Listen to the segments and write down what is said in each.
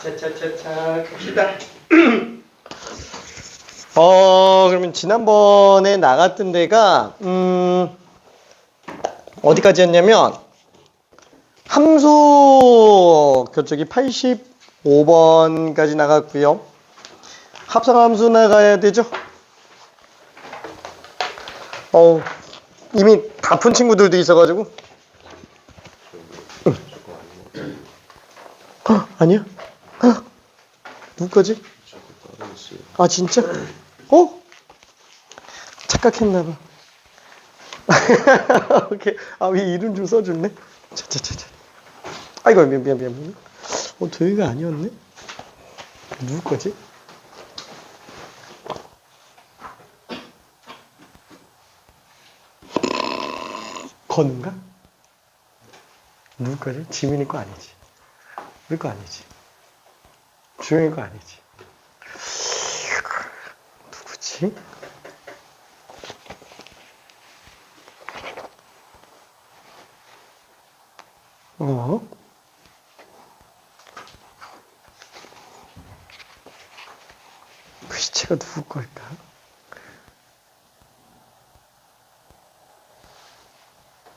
차차차차 갑시다. 그러면 지난번에 나갔던 데가 어디까지였냐면 함수 교쪽이 85번까지 나갔고요. 합성함수 나가야 되죠. 이미 다 푼 친구들도 있어가지고. 아니야? 누구까지? 아 진짜? 착각했나봐. 오케이. 위 이름 좀 써줄래? 차차차차. 아이고 미안. 도희가 아니었네? 누구까지? 건우인가? 누구까지? 지민이 거 아니지? 우리 거 아니지? 주영이 거 아니지? 누구지? 그 시체가 누구 걸까?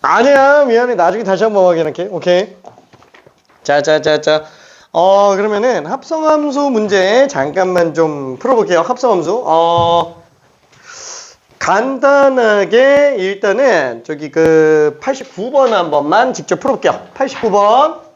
아니야, 미안해. 나중에 다시 한번 확인할게. 오케이. 자. 그러면은 합성함수 문제 잠깐만 좀 풀어볼게요. 합성함수. 간단하게 일단은 저기 그 89번 한 번만 직접 풀어볼게요. 89번.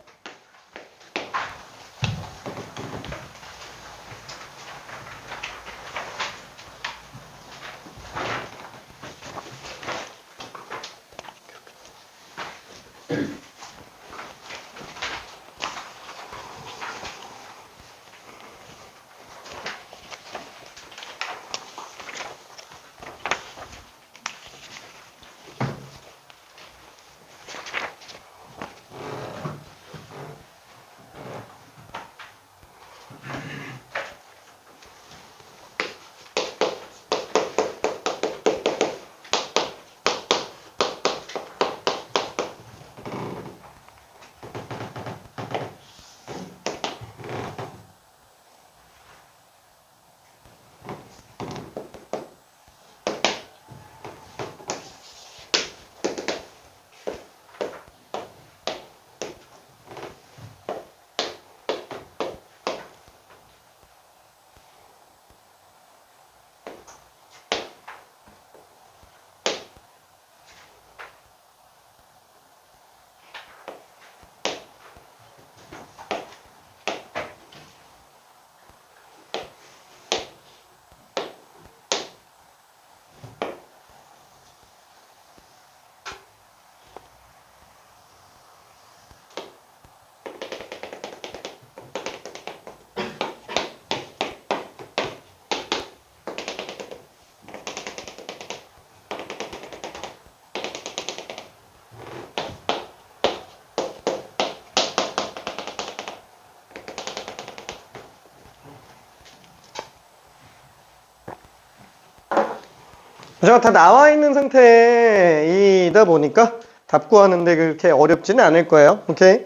자, 다 나와 있는 상태이다 보니까 답 구하는데 그렇게 어렵지는 않을 거예요. 오케이.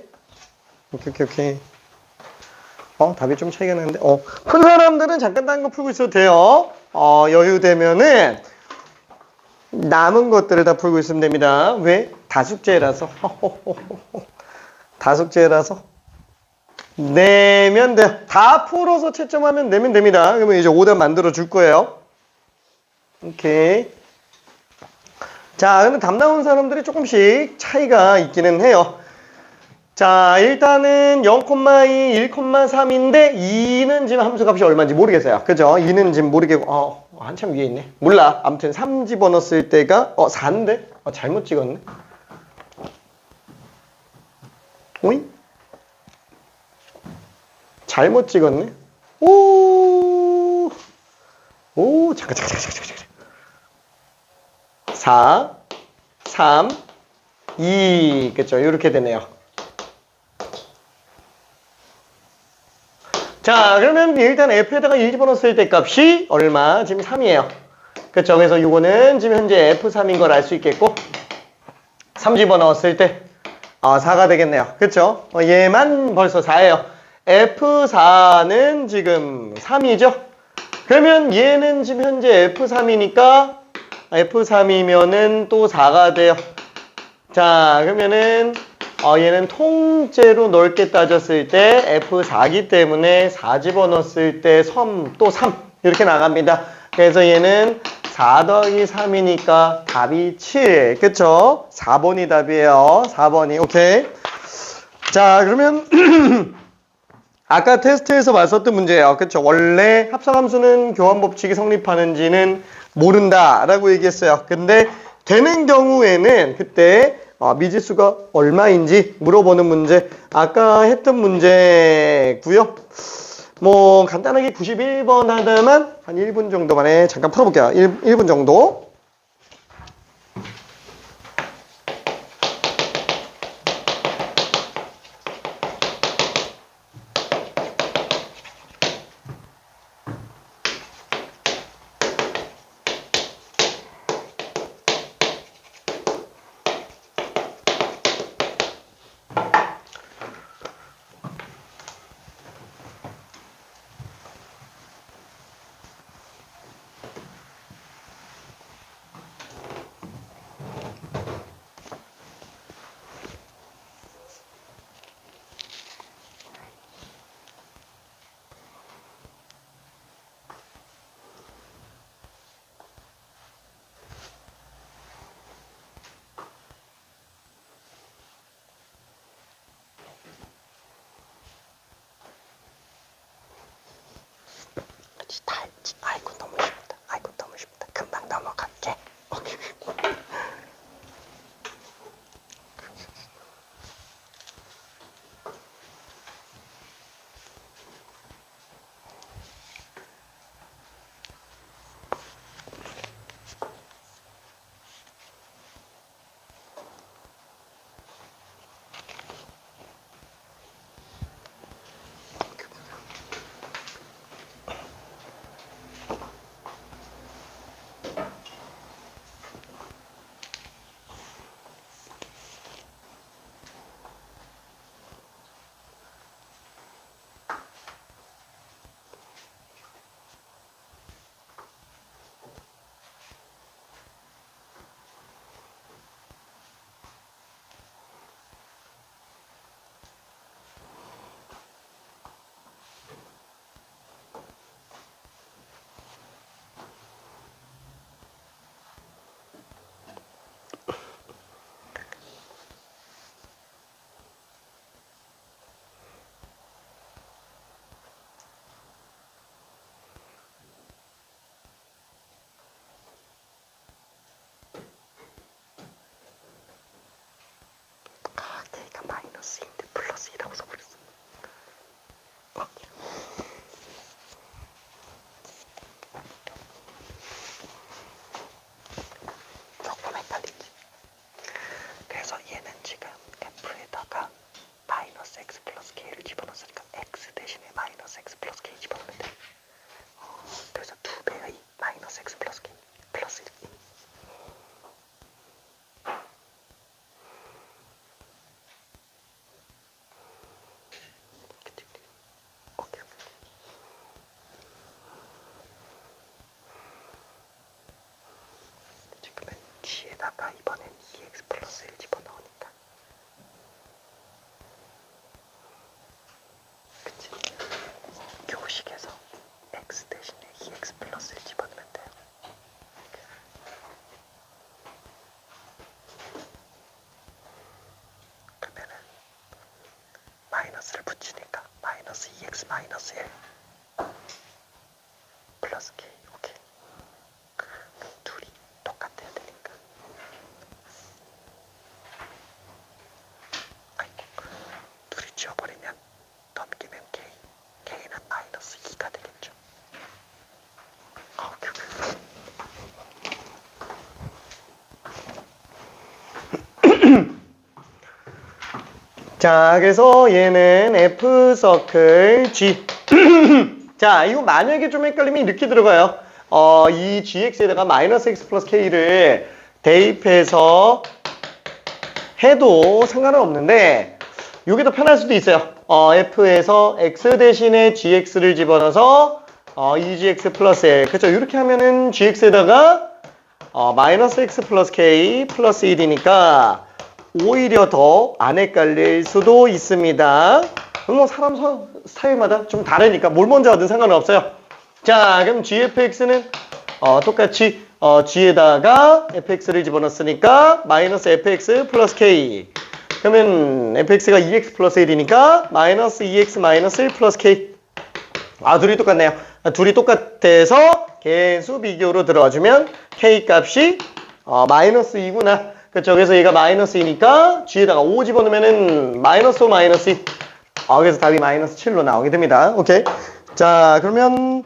답이 좀 차이가 나는데, 큰 사람들은 잠깐 딴 거 풀고 있어도 돼요. 여유 되면은 남은 것들을 다 풀고 있으면 됩니다. 왜? 다숙제라서. 다숙제라서. 내면 돼요. 다 풀어서 채점하면 내면 됩니다. 그러면 이제 오답 만들어 줄 거예요. 오케이. 자, 그러면 답 나온 사람들이 조금씩 차이가 있기는 해요. 자, 일단은 0,2, 1,3인데 2는 지금 함수값이 얼마인지 모르겠어요. 그죠? 2는 지금 모르겠고, 한참 위에 있네. 몰라. 아무튼 3 집어넣었을 때가 4인데? 잘못 찍었네. 오잉? 잘못 찍었네. 잠깐. 4, 3, 2. 그쵸? 이렇게 되네요. 자, 그러면 일단 F에다가 1 집어넣었을 때 값이 얼마? 지금 3이에요. 그쵸? 그래서 이거는 지금 현재 F3인 걸 알 수 있겠고, 3 집어넣었을 때 4가 되겠네요. 그쵸? 얘만 벌써 4예요. F4는 지금 3이죠? 그러면 얘는 지금 현재 F3이니까 F3이면은 또 4가 돼요. 자, 그러면은 얘는 통째로 넓게 따졌을 때 F4기 때문에 4 집어넣었을 때 또 3 이렇게 나갑니다. 그래서 얘는 4 더하기 3이니까 답이 7. 그쵸? 4번이 답이에요. 4번이. 오케이. 자, 그러면 아까 테스트에서 봤었던 문제예요. 그쵸? 원래 합성함수는 교환 법칙이 성립하는지는 모른다라고 얘기했어요. 근데 되는 경우에는 그때 미지수가 얼마인지 물어보는 문제. 아까 했던 문제고요. 뭐 간단하게 91번 하다만 한 1분 정도 만에 잠깐 풀어볼게요. 1분 정도. 다 했지. 아이고 너무 쉽다. 아이고 너무 쉽다. 금방 넘어갈게. K가 마이너스인데 플러스이라고 써버렸어. 조금 헷갈리지. 그래서 얘는 지금 F에다가 마이너스 X 플러스 K를 집어넣었으니까 X 대신에 마이너스 X 플러스 K 집어넣으면 돼. 그래서 2배의 마이너스 X 플러스 K 플러스 1. 지금은 G에다가 이번엔 2X 플러스 1 집어넣으니까 그치? 교식에서 X 대신에 2X 플러스 1 집어넣으면 돼요. 그러면은 마이너스를 붙이니까 마이너스 2X 마이너스 1 플러스 K. 오케이. 둘이 똑같아야 되니까. 아이고, 둘이 지워버리면 넘기면 K. K는 마이너스 2가 되겠죠. 자, 그래서 얘는 F 서클 G. 자, 이거 만약에 좀 헷갈리면 이렇게 들어가요. 이 GX에다가 마이너스 X 플러스 K를 대입해서 해도 상관은 없는데, 이게 더 편할 수도 있어요. f에서 x 대신에 gx를 집어넣어서 2gx 플러스 l. 그쵸? 이렇게 하면은 gx에다가 마이너스 x 플러스 k 플러스 1이니까 오히려 더 안 헷갈릴 수도 있습니다. 뭐 사람 스타일마다 좀 다르니까 뭘 먼저 하든 상관은 없어요. 자, 그럼 gfx는 똑같이 g에다가 fx를 집어넣었으니까 마이너스 fx 플러스 k. 그러면 fx가 2x 플러스 1이니까 마이너스 2x 마이너스 1 플러스 k. 둘이 똑같네요. 둘이 똑같아서 계수 비교로 들어와주면 k 값이 마이너스 2구나. 그쵸? 그래서 얘가 마이너스 2니까 g에다가 5 집어넣으면은 마이너스 5 마이너스 2. 그래서 답이 마이너스 7로 나오게 됩니다. 오케이. 자, 그러면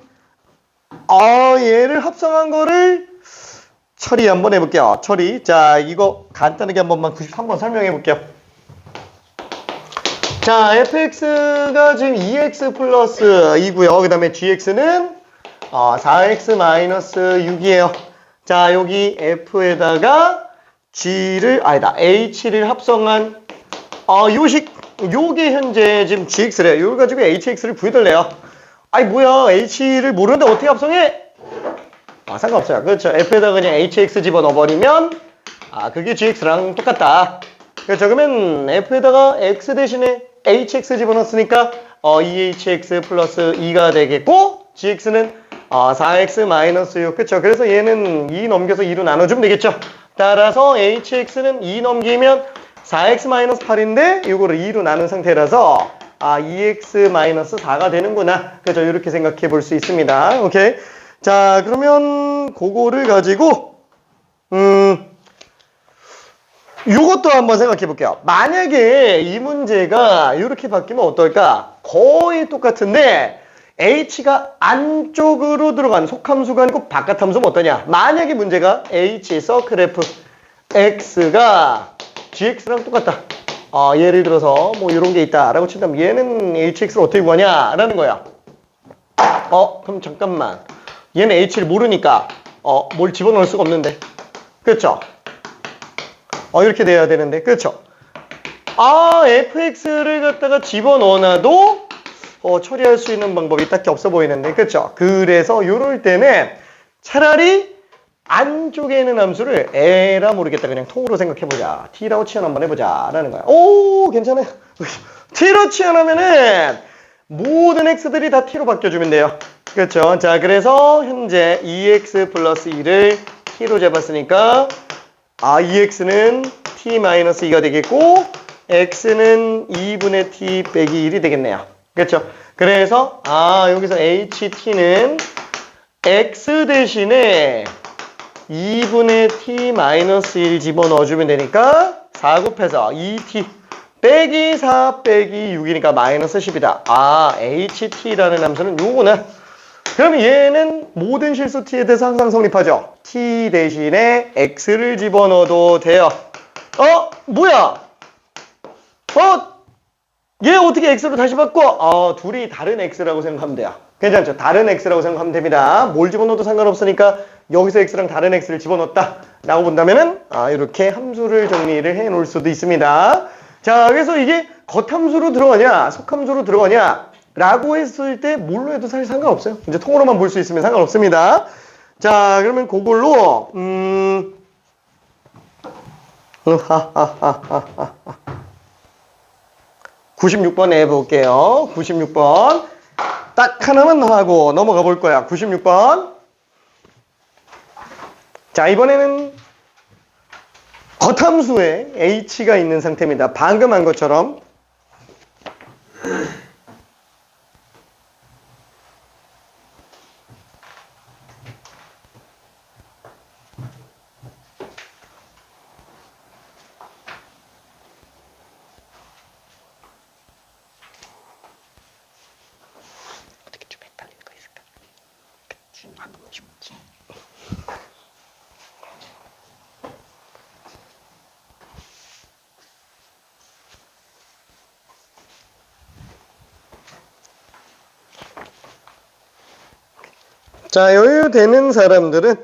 얘를 합성한 거를 처리 한번 해볼게요. 처리. 자, 이거 간단하게 한 번만 93번 설명해 볼게요. 자, fx가 지금 2x 플러스 2고요. 그 다음에 gx는 4x 마이너스 6이에요. 자, 여기 f에다가 h를 합성한 요게 현재 지금 gx래요. 이걸 가지고 hx를 구해달래요. 뭐야, h를 모르는데 어떻게 합성해? 상관없어요. 그렇죠. f에다가 그냥 hx 집어넣어버리면 그게 gx랑 똑같다. 그렇죠. 그러면 f에다가 x 대신에 hx 집어넣었으니까 2hx 플러스 2가 되겠고 gx는 4x 마이너스 6. 그렇죠. 그래서 얘는 2 넘겨서 2로 나눠주면 되겠죠. 따라서 hx는 2 넘기면 4x 마이너스 8인데 이거를 2로 나눈 상태라서 2x 마이너스 4가 되는구나. 그렇죠. 이렇게 생각해 볼 수 있습니다. 오케이. 자, 그러면 그거를 가지고 요것도 한번 생각해 볼게요. 만약에 이 문제가 이렇게 바뀌면 어떨까? 거의 똑같은데 h가 안쪽으로 들어간 속함수가 아니고 바깥함수면 어떠냐? 만약에 문제가 h 서클 f x가 gx랑 똑같다. 예를 들어서 뭐 이런 게 있다라고 친다면 얘는 hx를 어떻게 구하냐라는 거야. 그럼 잠깐만. 얘는 h를 모르니까 뭘 집어넣을 수가 없는데. 그렇죠? 이렇게 돼야 되는데. 그렇죠? fx를 갖다가 집어넣어놔도 처리할 수 있는 방법이 딱히 없어 보이는데. 그렇죠? 그래서 이럴 때는 차라리 안쪽에 있는 함수를 에라 모르겠다. 그냥 통으로 생각해보자. t라고 치환 한번 해보자. 라는 거야. 오, 괜찮아요. t로 치환하면은 모든 x들이 다 t로 바뀌어주면 돼요. 그렇죠? 자, 그래서 현재 2x 플러스 2를 t로 잡았으니까 2x는 t-2가 되겠고 x는 2분의 t 빼기 1이 되겠네요. 그렇죠? 그래서 여기서 ht는 x 대신에 2분의 t-1 집어넣어주면 되니까 4 곱해서 2t 빼기 4 빼기 6이니까 마이너스 10이다. ht라는 함수는 요거는 그럼 얘는 모든 실수 t에 대해서 항상 성립하죠. t 대신에 x를 집어넣어도 돼요. 뭐야? 얘 어떻게 x로 다시 바꿔? 둘이 다른 x라고 생각하면 돼요. 괜찮죠? 다른 x라고 생각하면 됩니다. 뭘 집어넣어도 상관없으니까 여기서 x랑 다른 x를 집어넣었다 라고 본다면은 이렇게 함수를 정리를 해 놓을 수도 있습니다. 자, 그래서 이게 겉함수로 들어가냐 속함수로 들어가냐 라고 했을 때 뭘로 해도 사실 상관없어요. 이제 통으로만 볼 수 있으면 상관없습니다. 자, 그러면 그걸로 96번 해볼게요. 96번 딱 하나만 하고 넘어가 볼 거야. 96번. 자, 이번에는 겉함수에 h가 있는 상태입니다. 방금 한 것처럼. 어떻게 좀 헷갈릴 거 있을까? 쉽지. 자, 여유 되는 사람들은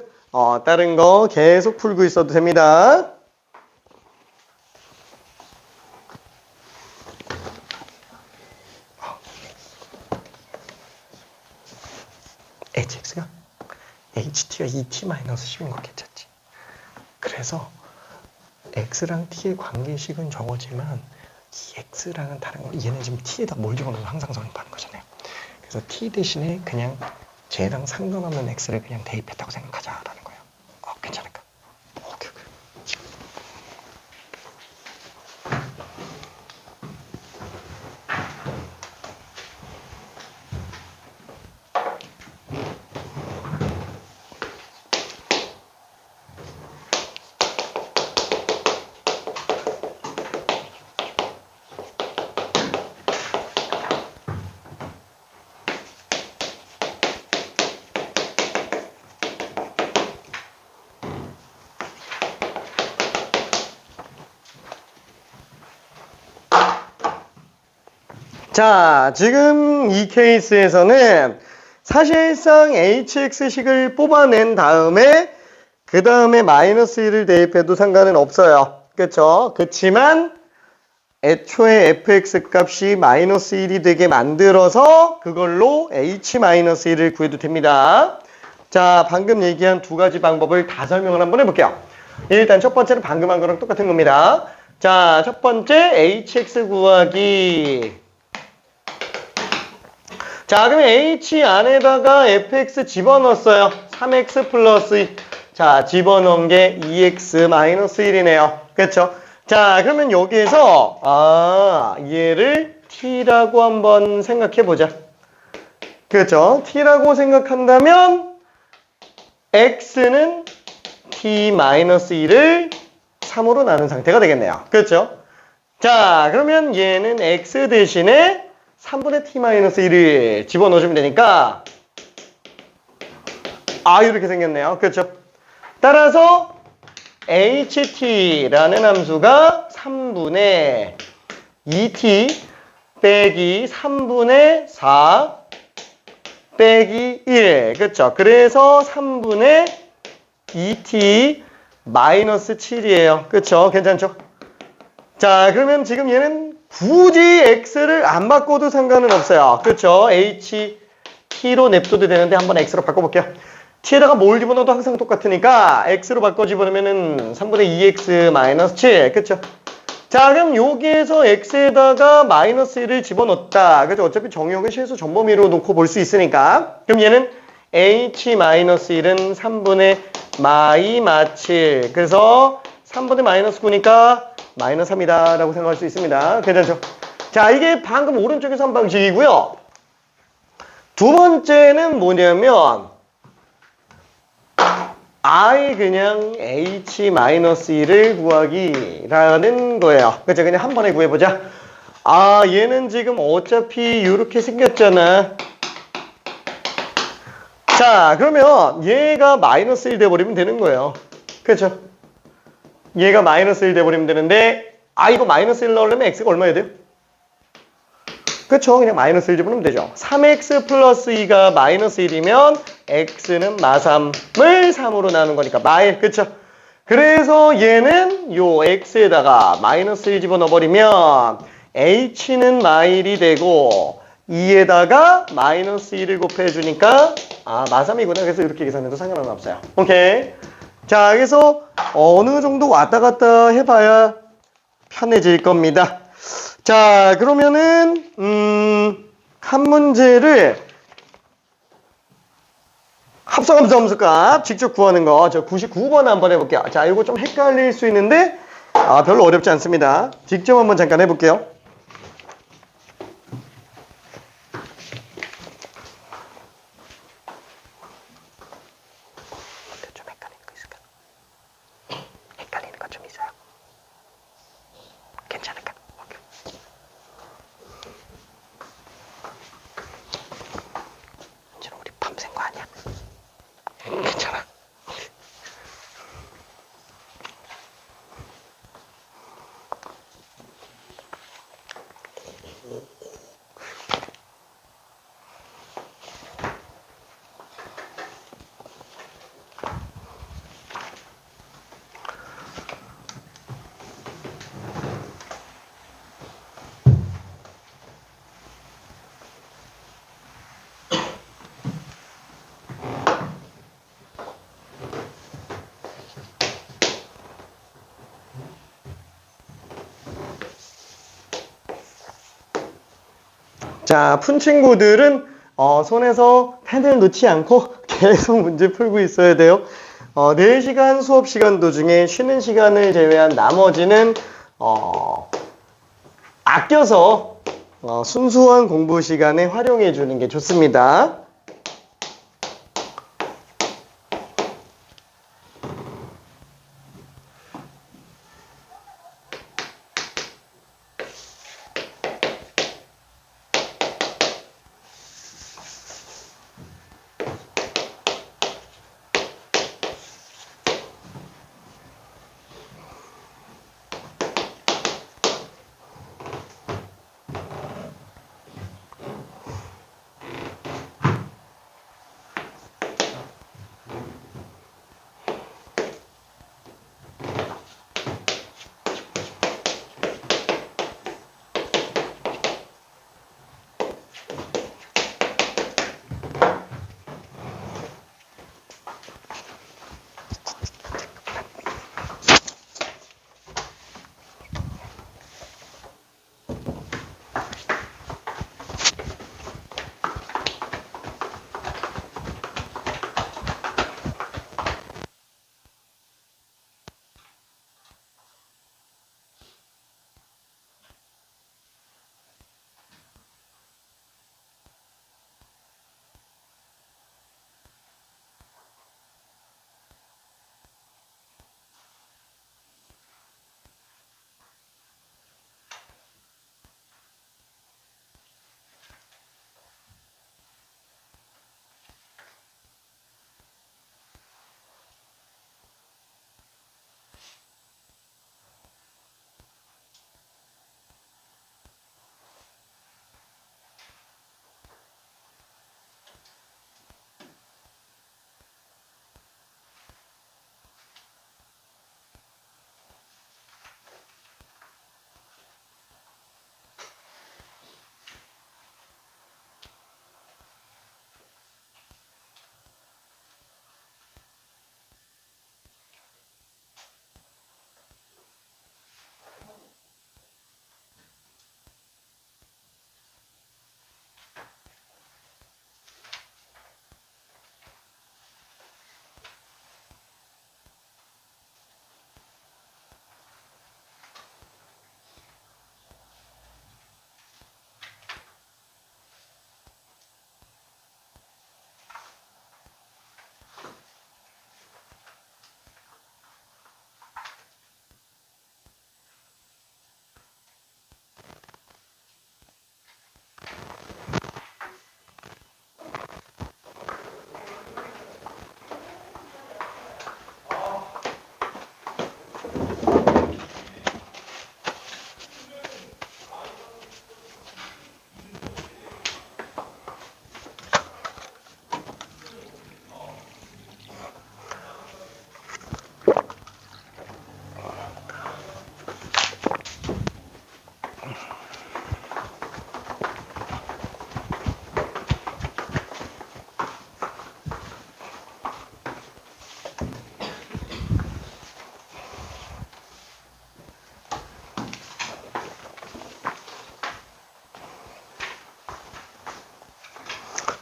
다른 거 계속 풀고 있어도 됩니다. hx가 ht가 2t-10인 거 괜찮지? 그래서 x랑 t의 관계식은 적어지만 이 x랑은 다른 거. 얘는 지금 t에다 뭘 집어넣으면 항상 성립하는 거잖아요. 그래서 t 대신에 그냥 쟤랑 상관없는 x를 그냥 대입했다고 생각하자라는 거예요. 괜찮을까? 오케이. 자, 지금 이 케이스에서는 사실상 hx식을 뽑아낸 다음에 그 다음에 마이너스 1을 대입해도 상관은 없어요. 그렇죠? 그렇지만 애초에 fx 값이 마이너스 1이 되게 만들어서 그걸로 h-1을 구해도 됩니다. 자, 방금 얘기한 두 가지 방법을 다 설명을 한번 해볼게요. 일단 첫 번째는 방금 한 거랑 똑같은 겁니다. 자, 첫 번째 hx 구하기. 자, 그러면 h 안에다가 fx 집어넣었어요. 3x 플러스 2. 자, 집어넣은 게 2x 마이너스 1이네요. 그렇죠? 자, 그러면 여기에서 얘를 t라고 한번 생각해 보자. 그렇죠? t라고 생각한다면 x는 t 마이너스 1을 3으로 나눈 상태가 되겠네요. 그렇죠? 자, 그러면 얘는 x 대신에 3분의 t-1을 집어넣어주면 되니까 이렇게 생겼네요. 그렇죠? 따라서 ht라는 함수가 3분의 2t 빼기 3분의 4 빼기 1. 그렇죠? 그래서 3분의 2t 마이너스 7이에요. 그렇죠? 괜찮죠? 자, 그러면 지금 얘는 굳이 x를 안 바꿔도 상관은 없어요. 그렇죠? t로 냅둬도 되는데 한번 x로 바꿔볼게요. t에다가 뭘 집어넣어도 항상 똑같으니까 x로 바꿔 집어넣으면 3분의 2x 마이너스 7. 그렇죠? 자, 그럼 여기에서 x에다가 마이너스 1을 집어넣었다. 그죠? 어차피 정의역은 실수 전범위로 놓고 볼 수 있으니까. 그럼 얘는 h-1은 3분의 마이-7. 그래서 3분의 마이너스 9니까 마이너스 3이다 라고 생각할 수 있습니다. 괜찮죠? 자, 이게 방금 오른쪽에서 한 방식이고요. 두 번째는 뭐냐면 그냥 h-1을 구하기라는 거예요. 그죠? 그냥 한 번에 구해보자. 얘는 지금 어차피 이렇게 생겼잖아. 자, 그러면 얘가 마이너스 1 돼버리면 되는 거예요. 그렇죠? 얘가 마이너스 1 돼버리면 되는데 이거 마이너스 1 넣으려면 x가 얼마야 돼요? 그쵸? 그냥 마이너스 1 집어넣으면 되죠. 3x 플러스 2가 마이너스 1이면 x는 마3을 3으로 나눈 거니까 마일. 그쵸? 그래서 얘는 요 x에다가 마이너스 1 집어넣어버리면 h는 마일이 되고 2에다가 마이너스 1을 곱해주니까 마3이구나. 그래서 이렇게 계산해도 상관은 없어요. 오케이. 자, 그래서 어느 정도 왔다 갔다 해봐야 편해질 겁니다. 자, 그러면은 한 문제를 합성함수 함수값 직접 구하는 거 저 99번 한번 해볼게요. 자, 이거 좀 헷갈릴 수 있는데 별로 어렵지 않습니다. 직접 한번 잠깐 해볼게요. 자, 푼 친구들은 손에서 펜을 놓지 않고 계속 문제 풀고 있어야 돼요. 4시간 수업 시간 도중에 쉬는 시간을 제외한 나머지는 아껴서 순수한 공부 시간에 활용해 주는 게 좋습니다.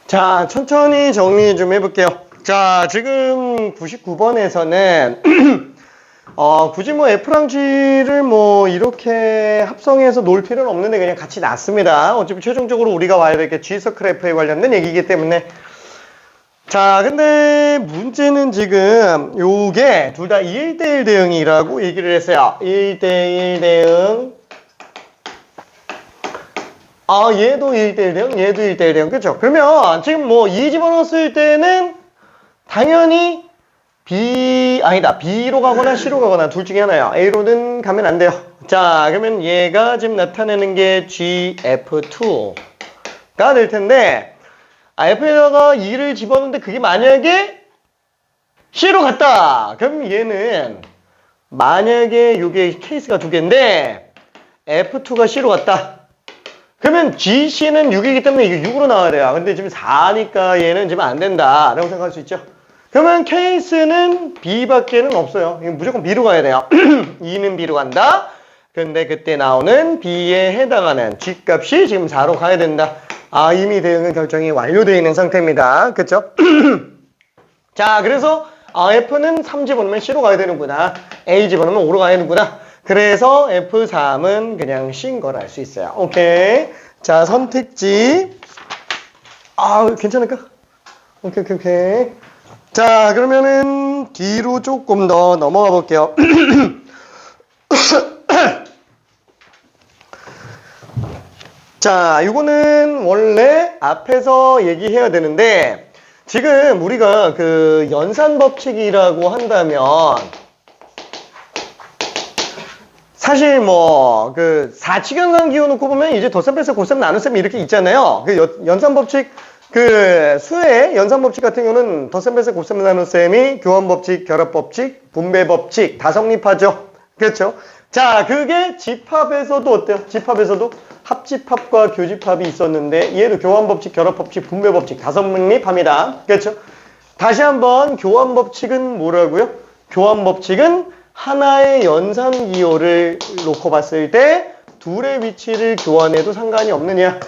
자, 천천히 정리 좀 해볼게요. 자, 지금 99번에서는 굳이 뭐 F랑 G를 뭐 이렇게 합성해서 놓을 필요는 없는데 그냥 같이 놨습니다. 어차피 최종적으로 우리가 와야 될 게 G 서클 F에 관련된 얘기이기 때문에. 자, 근데 문제는 지금 요게 둘 다 1대1 대응이라고 얘기를 했어요. 1대1 대응. 얘도 1대1 대응, 얘도 1대1 대응. 그쵸? 그러면 지금 뭐 2 집어넣었을 때는 당연히 B로 가거나 C로 가거나 둘 중에 하나야. A로는 가면 안 돼요. 자, 그러면 얘가 지금 나타내는 게 GF2가 될 텐데, F에다가 2를 집어넣는데 그게 만약에 C로 갔다. 그럼 얘는 만약에 요게 케이스가 두 개인데, F2가 C로 갔다. 그러면 GC는 6이기 때문에 이게 6으로 나와야 돼요. 근데 지금 4니까 얘는 지금 안 된다. 라고 생각할 수 있죠. 그러면 케이스는 B밖에는 없어요. 이건 무조건 B로 가야 돼요. 2는 B로 간다. 근데 그때 나오는 B에 해당하는 G값이 지금 4로 가야 된다. 이미 대응은 결정이 완료되어 있는 상태입니다. 그쵸? 자, 그래서 F는 3 집어넣으면 C로 가야 되는구나. A 집어넣으면 O로 가야 되는구나. 그래서 F3은 그냥 C인 걸 알 수 있어요. 오케이. 자, 선택지. 괜찮을까? 오케이. 자, 그러면은 뒤로 조금 더 넘어가 볼게요. 자, 이거는 원래 앞에서 얘기해야 되는데 지금 우리가 그 연산법칙이라고 한다면 사실 뭐 그 4치경상 기워놓고 보면 이제 덧셈, 뺄셈, 곱셈, 나눗셈 이렇게 있잖아요. 그 연산법칙 그 수의 연산법칙 같은 경우는 덧셈, 뺄셈, 곱셈, 나눗셈이 교환법칙, 결합법칙, 분배법칙 다 성립하죠. 그렇죠? 자, 그게 집합에서도 어때요? 집합에서도 합집합과 교집합이 있었는데 얘도 교환법칙, 결합법칙, 분배법칙 다 성립합니다. 그렇죠? 다시 한번 교환법칙은 뭐라고요? 교환법칙은 하나의 연산기호를 놓고 봤을 때 둘의 위치를 교환해도 상관이 없느냐?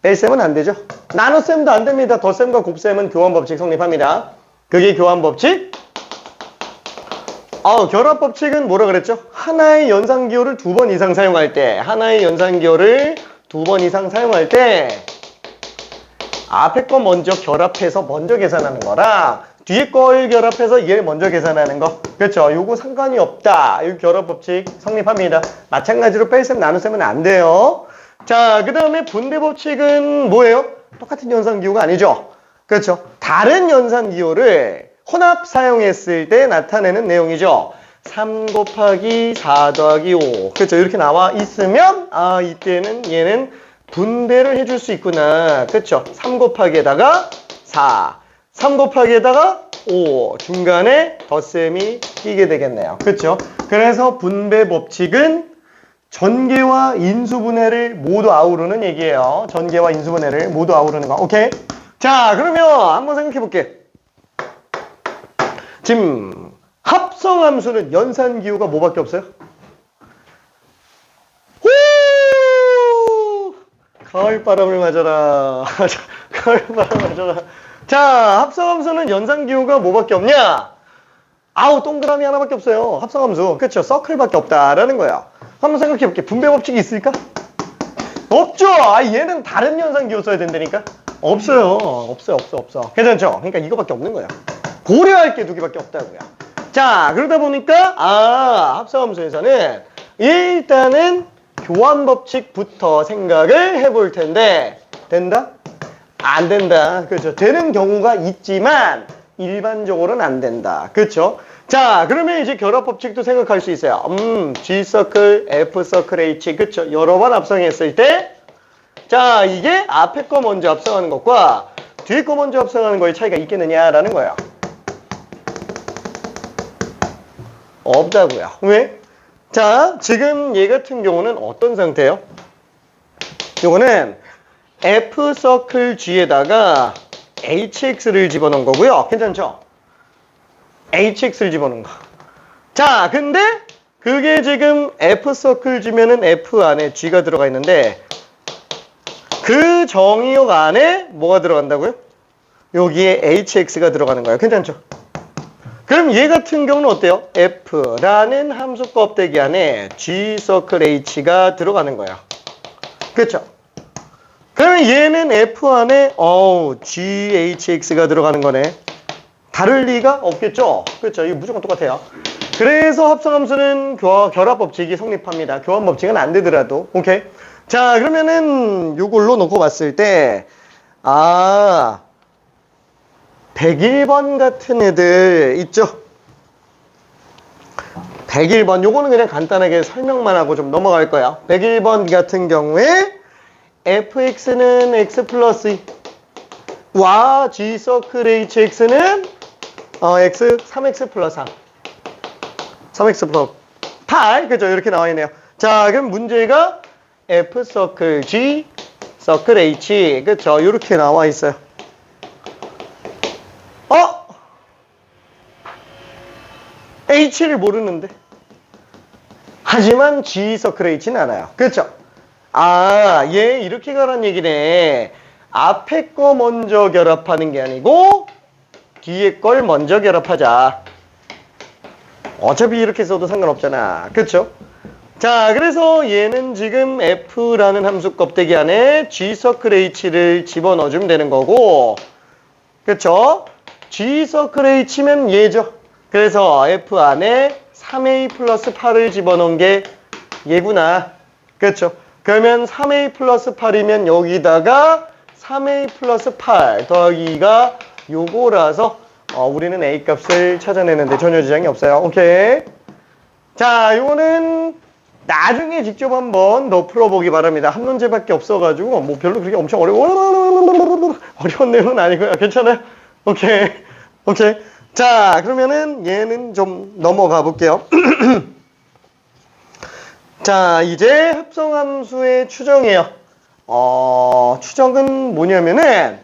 뺄셈은 안 되죠. 나눗셈도 안 됩니다. 덧셈과 곱셈은 교환법칙 성립합니다. 그게 교환법칙. 결합법칙은 뭐라 그랬죠? 하나의 연산기호를 2번 이상 사용할 때 하나의 연산기호를 2번 이상 사용할 때 앞에 거 먼저 결합해서 먼저 계산하는 거랑 뒤에 걸 결합해서 얘를 먼저 계산하는 거. 그렇죠? 요거 상관이 없다. 이 결합법칙 성립합니다. 마찬가지로 뺄셈, 나눗셈은 안 돼요. 자, 그 다음에 분배법칙은 뭐예요? 똑같은 연산기호가 아니죠. 그렇죠? 다른 연산기호를 혼합 사용했을 때 나타내는 내용이죠. 3 곱하기 4 더하기 5. 그렇죠? 이렇게 나와 있으면 이때는 얘는 분배를 해줄 수 있구나. 그렇죠? 3 곱하기에다가 4. 3 곱하기에다가 5. 중간에 덧셈이 끼게 되겠네요. 그렇죠? 그래서 분배 법칙은 전개와 인수분해를 모두 아우르는 얘기예요. 전개와 인수분해를 모두 아우르는 거. 오케이? 자, 그러면 한번 생각해 볼게. 지금 합성함수는 연산기호가 뭐밖에 없어요? 가을바람을 맞아라. 가을바람 맞아라. 자, 합성함수는 연산기호가 뭐밖에 없냐? 동그라미 하나밖에 없어요. 합성함수. 그렇죠? 서클밖에 없다라는 거야. 한번 생각해볼게. 분배법칙이 있을까? 없죠. 얘는 다른 연산기호 써야 된다니까. 없어요. 없어. 괜찮죠? 그러니까 이거밖에 없는 거야. 고려할 게 2개밖에 없다고요. 자, 그러다 보니까 합성함수에서는 일단은 교환법칙부터 생각을 해볼 텐데 된다? 안 된다. 그렇죠? 되는 경우가 있지만 일반적으로는 안 된다. 그렇죠? 자, 그러면 이제 결합법칙도 생각할 수 있어요. G서클, F서클, H. 그렇죠? 여러 번 합성했을 때 자, 이게 앞에 거 먼저 합성하는 것과 뒤에 거 먼저 합성하는 거의 차이가 있겠느냐라는 거예요. 없다고요. 왜? 자, 지금 얘 같은 경우는 어떤 상태예요? 요거는 F서클 G에다가 HX를 집어넣은 거고요. 괜찮죠? HX를 집어넣은 거. 자, 근데 그게 지금 F서클 G면은 F 안에 G가 들어가 있는데 그 정의역 안에 뭐가 들어간다고요? 여기에 HX가 들어가는 거예요. 괜찮죠? 그럼 얘 같은 경우는 어때요? F라는 함수 껍데기 안에 G서클 H가 들어가는 거예요. 그렇죠? 그러면 얘는 F 안에 GHX가 들어가는 거네. 다를 리가 없겠죠? 그렇죠? 이거 무조건 똑같아요. 그래서 합성함수는 결합법칙이 성립합니다. 교환법칙은 안 되더라도. 오케이? 자, 그러면은 요걸로 놓고 봤을 때 101번 같은 애들 있죠? 101번 요거는 그냥 간단하게 설명만 하고 좀 넘어갈 거야. 101번 같은 경우에 fx는 x 플러스 2 와 g서클 hx는 x 3x 플러스 3 3x 플러스 8 그죠? 이렇게 나와 있네요. 자, 그럼 문제가 f서클 g 서클 h 그죠? 이렇게 나와 있어요. H를 모르는데 하지만 G 서클 H는 알아요. 그렇죠? 얘 이렇게 가란 얘기네. 앞에 거 먼저 결합하는 게 아니고 뒤에 걸 먼저 결합하자. 어차피 이렇게 써도 상관없잖아. 그쵸? 자, 그래서 얘는 지금 F라는 함수 껍데기 안에 G서클 H를 집어넣어주면 되는 거고, 그쵸? G서클 H면 얘죠. 그래서 F 안에 3A 플러스 8을 집어넣은 게 얘구나. 그쵸? 그러면 3A 플러스 8이면 여기다가 3A 플러스 8 더하기가 요거라서 우리는 A 값을 찾아내는데 전혀 지장이 없어요. 오케이. 자, 요거는 나중에 직접 한번 더 풀어보기 바랍니다. 한 문제밖에 없어가지고 뭐 별로 그렇게 엄청 어려운 내용은 아니고요. 괜찮아요? 오케이. 오케이. 자, 그러면은 얘는 좀 넘어가 볼게요. 자, 이제 합성함수의 추정이에요. 추정은 뭐냐면은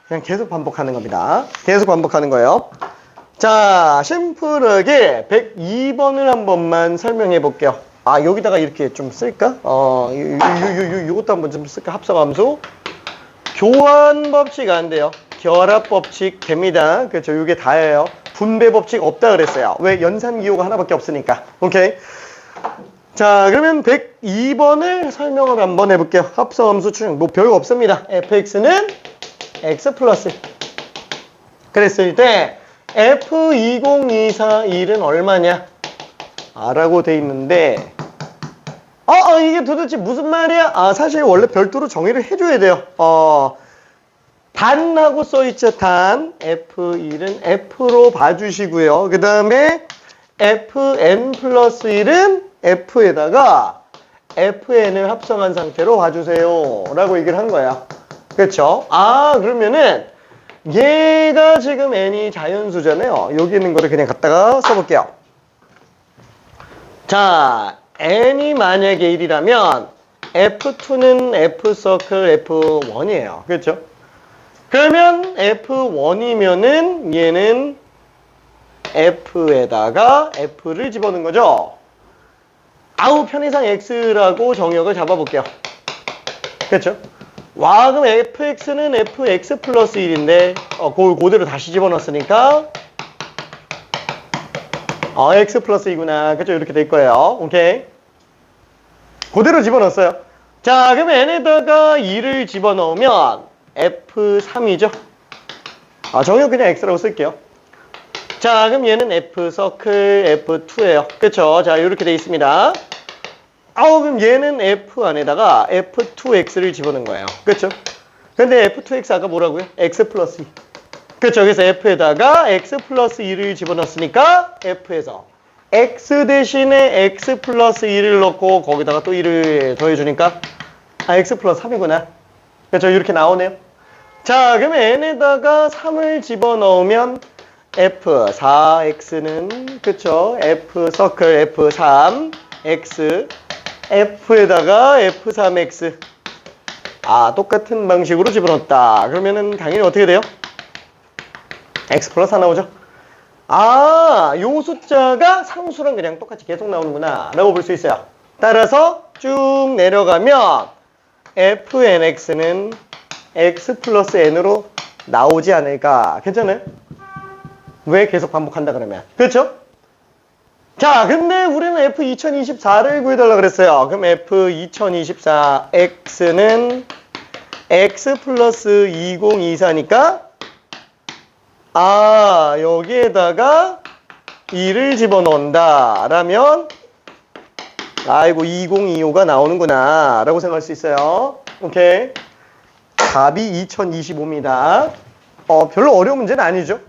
그냥 계속 반복하는 겁니다. 계속 반복하는 거예요. 자, 심플하게 102번을 한 번만 설명해 볼게요. 여기다가 이렇게 좀 쓸까? 요것도 한번 좀 쓸까? 합성함수. 교환 법칙 안 돼요. 결합 법칙 됩니다. 그렇죠. 이게 다예요. 분배 법칙 없다 그랬어요. 왜? 연산기호가 하나밖에 없으니까. 오케이. 자, 그러면 102번을 설명을 한번 해볼게요. 합성함수 추정. 뭐 별거 없습니다. fx는 x 플러스. 그랬을 때 F20241은 얼마냐? 라고 돼 있는데 이게 도대체 무슨 말이야? 사실 원래 별도로 정의를 해줘야 돼요. 단하고 써있죠. 단. F1은 F로 봐주시고요. 그 다음에 Fn 플러스 1은 F에다가 Fn을 합성한 상태로 봐주세요. 라고 얘기를 한 거야. 그렇죠? 그러면은 얘가 지금 n이 자연수잖아요. 여기 있는 거를 그냥 갖다가 써볼게요. 자, n이 만약에 1이라면 F2는 F서클 F1이에요. 그렇죠? 그러면 F1이면은 얘는 F에다가 F를 집어넣은 거죠. 편의상 X라고 정역을 잡아볼게요. 그렇죠? 그럼 fx는 fx 플러스 1인데 그걸 그대로 다시 집어넣었으니까 x 플러스 2구나. 그쵸? 이렇게 될 거예요. 오케이. 그대로 집어넣었어요. 자, 그럼 n에다가 2를 집어넣으면 f3이죠. 정역 그냥 x라고 쓸게요. 자, 그럼 얘는 f서클 f2예요. 그쵸? 자, 이렇게 돼 있습니다. 그럼 얘는 F 안에다가 F2X를 집어넣은 거예요. 그렇죠? 근데 F2X 아까 뭐라고요? X 플러스 2. 그렇죠? 그래서 F에다가 X 플러스 2를 집어넣었으니까 F에서 X 대신에 X 플러스 2를 넣고 거기다가 또 1을 더해주니까 X 플러스 3이구나. 그렇죠? 이렇게 나오네요. 자, 그러면 N에다가 3을 집어넣으면 F4X는 그렇죠? F 서클 F3 X F에다가 F3X 똑같은 방식으로 집어넣었다. 그러면은 당연히 어떻게 돼요? X 플러스 4 나오죠? 요 숫자가 상수랑 그냥 똑같이 계속 나오는구나 라고 볼 수 있어요. 따라서 쭉 내려가면 FNX는 X 플러스 N으로 나오지 않을까. 괜찮아요? 왜 계속 반복한다 그러면? 그렇죠? 자, 근데 우리는 F2024를 구해달라 그랬어요. 그럼 F2024X는 X 플러스 2024니까 여기에다가 2를 집어넣는다 라면 2025가 나오는구나 라고 생각할 수 있어요. 오케이. 답이 2025입니다. 별로 어려운 문제는 아니죠.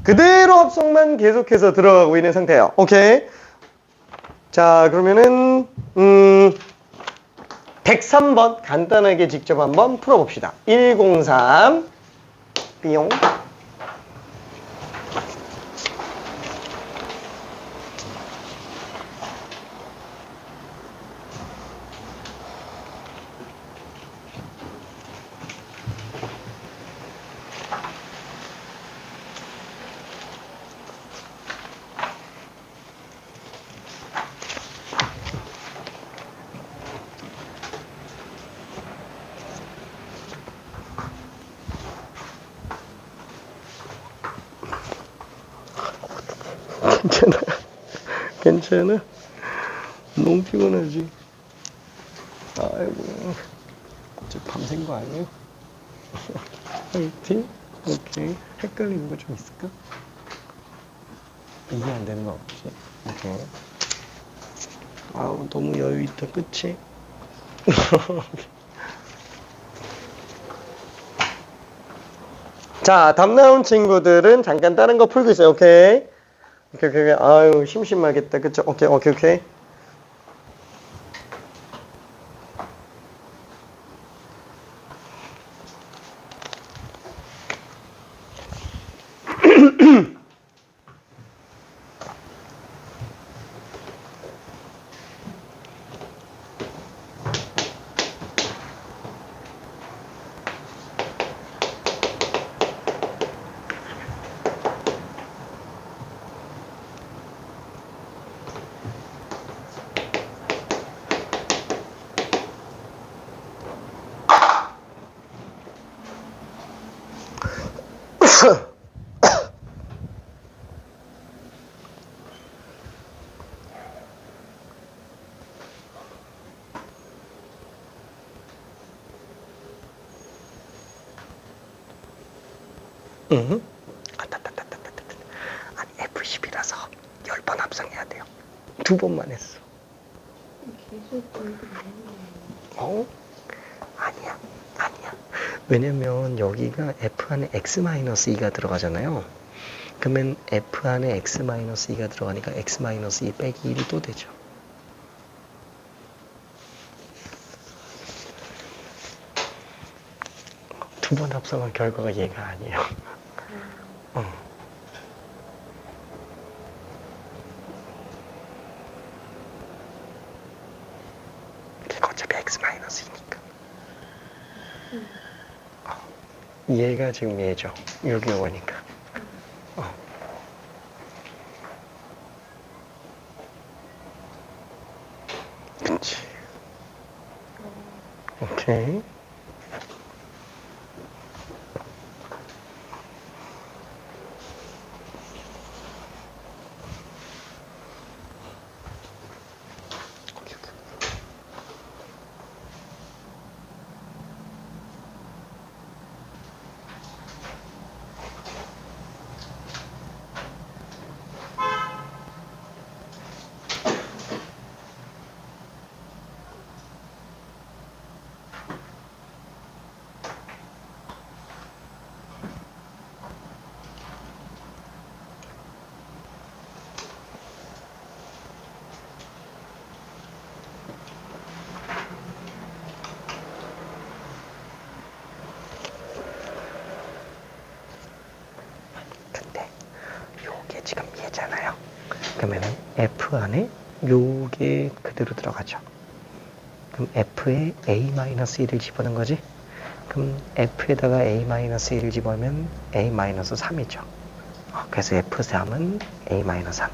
그대로 합성만 계속해서 들어가고 있는 상태예요. 오케이. 자, 그러면은 103번 간단하게 직접 한번 풀어봅시다. 103 삐용. 괜찮아. 괜찮아. 너무 피곤하지. 아이고. 어제 밤샌 거 아니에요? 화이팅. 오케이. 헷갈리는 거 좀 있을까? 이해 안 되는 거 없지? 오케이. 아우, 너무 여유 있다, 그치? 자, 답 나온 친구들은 잠깐 다른 거 풀고 있어요. 오케이. 오케이, 오케이. 아유, 심심하겠다. 그쵸? 오케이, 오케이, 오케이. 응? 아니, F10이라서 10번 합성해야 돼요. 2번만 했어. 계속 공부 어? 아니야. 왜냐면 여기가 F 안에 X-2가 들어가잖아요. 그러면 F 안에 X-2가 들어가니까 X-2 빼기 1이 또 되죠. 두 번 합성한 결과가 얘가 아니에요. 이거 어차피 X-2니까. 얘가 지금 얘죠. 여기 오니까. 그치. 오케이. 근데 요게 지금 얘잖아요. 그러면은 F 안에 요게 그대로 들어가죠. 그럼 F에 A-1을 집어넣은 거지? 그럼 F에다가 A-1을 집어넣으면 A-3이죠. 그래서 F3은 A-3.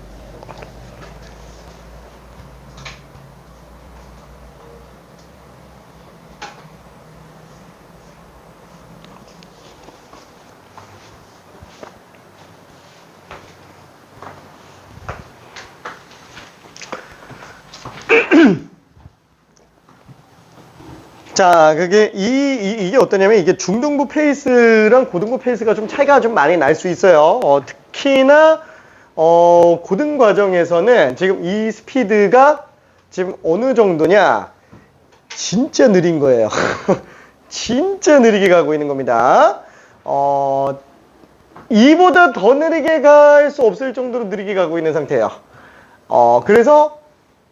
자, 그게 이게 어떠냐면 이게 중등부 페이스랑 고등부 페이스가 좀 차이가 좀 많이 날 수 있어요. 특히나 고등 과정에서는 지금 이 스피드가 지금 어느 정도냐? 진짜 느린 거예요. 진짜 느리게 가고 있는 겁니다. 이보다 더 느리게 갈 수 없을 정도로 느리게 가고 있는 상태예요. 그래서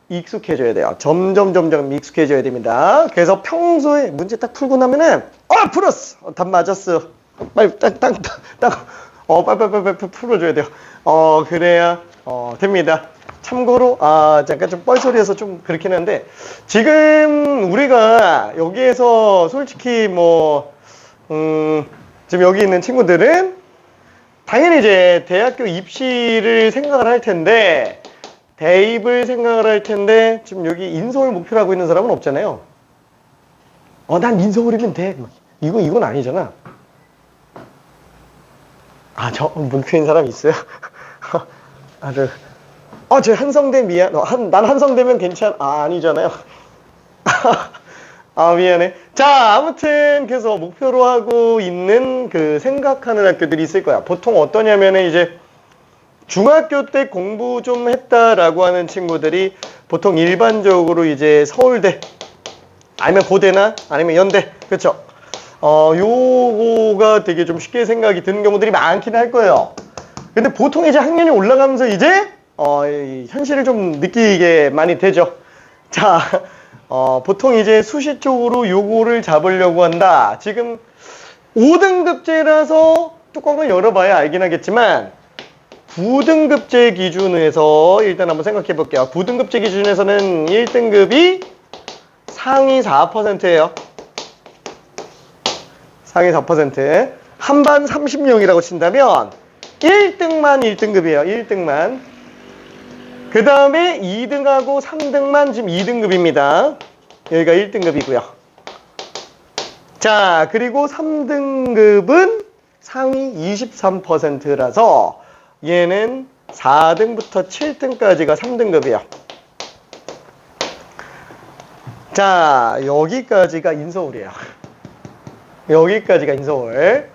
익숙해져야 돼요. 점점 익숙해져야 됩니다. 그래서 평소에 문제 딱 풀고 나면은 풀었어. 답 맞았어. 빨리 빨리 풀어줘야 돼요. 그래야 됩니다. 참고로 잠깐 좀 뻘소리해서 좀 그렇긴 한데 지금 우리가 여기에서 솔직히 지금 여기 있는 친구들은 당연히 이제 대학교 입시를 생각을 할 텐데 대입을 생각을 할 텐데 지금 여기 인서울 목표로 하고 있는 사람은 없잖아요. 난 인서울이면 돼. 이건 아니잖아. 저 목표인 사람 있어요? 저 한성대 미안. 난 한성대면 아니잖아요. 미안해. 자, 아무튼 그래서 목표로 하고 있는 그 생각하는 학교들이 있을 거야. 보통 어떠냐면은 이제 중학교 때 공부 좀 했다라고 하는 친구들이 보통 일반적으로 이제 서울대 아니면 고대나 아니면 연대, 그렇죠? 요거가 되게 좀 쉽게 생각이 드는 경우들이 많긴 할 거예요. 근데 보통 이제 학년이 올라가면서 이제 이 현실을 좀 느끼게 많이 되죠. 자, 보통 이제 수시 쪽으로 요거를 잡으려고 한다. 지금 5등급제라서 뚜껑을 열어봐야 알긴 하겠지만 9등급제 기준에서 일단 한번 생각해 볼게요. 9등급제 기준에서는 1등급이 상위 4%예요. 상위 4%. 한반 30명이라고 친다면 1등만 1등급이에요. 1등만. 그 다음에 2등하고 3등만 지금 2등급입니다. 여기가 1등급이고요. 자, 그리고 3등급은 상위 23%라서 얘는 4등부터 7등까지가 3등급이에요. 자, 여기까지가 인서울이에요. 여기까지가 인서울.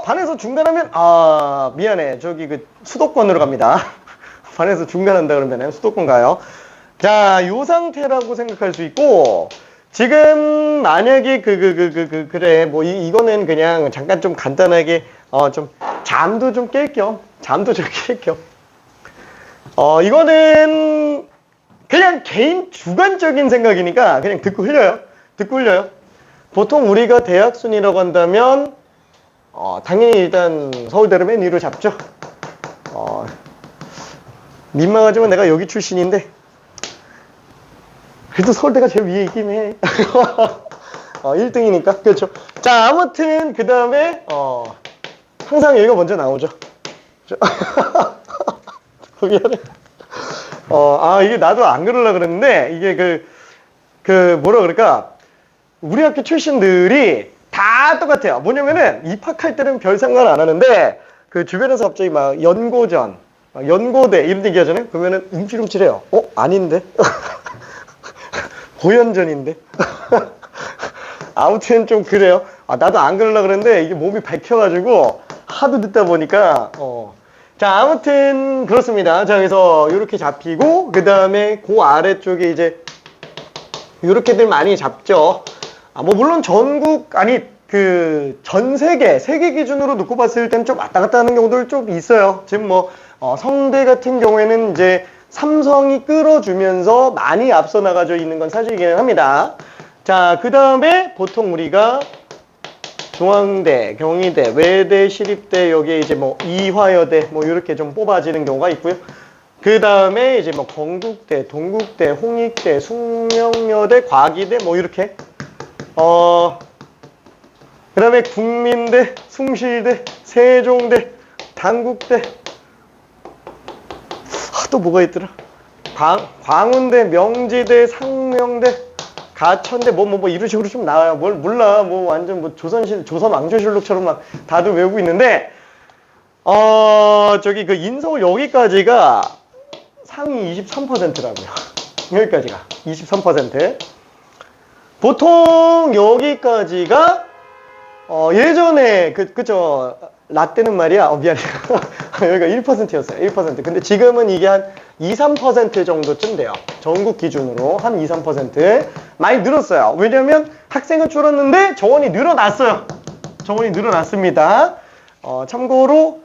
반에서 중간하면 미안해. 저기 그 수도권으로 갑니다. 반에서 중간한다 그러면 수도권 가요. 자, 요 상태라고 생각할 수 있고, 지금 만약에 그래 뭐 이거는 그냥 잠깐 좀 간단하게 좀 잠도 좀 깰 겸 이거는 그냥 개인 주관적인 생각이니까 그냥 듣고 흘려요. 보통 우리가 대학 순위라고 한다면 당연히 일단 서울대를 맨 위로 잡죠. 민망하지만 내가 여기 출신인데 그래도 서울대가 제일 위에 있긴 해. 1등이니까. 그렇죠. 자, 아무튼 그 다음에 항상 여기가 먼저 나오죠. 미안해. 이게 나도 안 그러려고 그랬는데 이게 뭐라 그럴까, 우리 학교 출신들이 다 똑같아요. 뭐냐면은 입학할 때는 별 상관 안 하는데 그 주변에서 갑자기 막 연고전, 연고대 이런 데 얘기하잖아요. 그러면은 움찔움찔해요. 아닌데? 고연전인데? 아무튼 좀 그래요. 나도 안 그러려고 그랬는데 이게 몸이 밝혀가지고 하도 듣다 보니까 자, 아무튼 그렇습니다. 자, 그래서 이렇게 잡히고 그 다음에 그 아래쪽에 이제 이렇게들 많이 잡죠. 뭐 물론 전국 전 세계 기준으로 놓고 봤을 땐 좀 왔다 갔다 하는 경우들 좀 있어요. 지금 뭐 성대 같은 경우에는 이제 삼성이 끌어주면서 많이 앞서 나가져 있는 건 사실이긴 합니다. 자, 그 다음에 보통 우리가 중앙대, 경희대, 외대, 시립대, 여기에 이제 뭐 이화여대 뭐 이렇게 좀 뽑아지는 경우가 있고요. 그 다음에 이제 뭐 건국대, 동국대, 홍익대, 숙명여대, 과기대 뭐 이렇게 그 다음에 국민대, 숭실대, 세종대, 단국대, 또 뭐가 있더라? 광운대, 명지대, 상명대, 가천대 뭐 이런 식으로 좀 나와요. 뭘 몰라. 뭐 완전 뭐 조선 왕조실록처럼 막 다들 외우고 있는데 저기 그 인서울 여기까지가 상위 23%라고요. 여기까지가 23%. 보통 여기까지가 예전에 그쵸, 라떼는 말이야. 미안해. 여기가 1%였어요. 1%. 근데 지금은 이게 한 2, 3% 정도쯤 돼요. 전국 기준으로 한 2, 3% 많이 늘었어요. 왜냐면 학생은 줄었는데 정원이 늘어났어요. 정원이 늘어났습니다. 참고로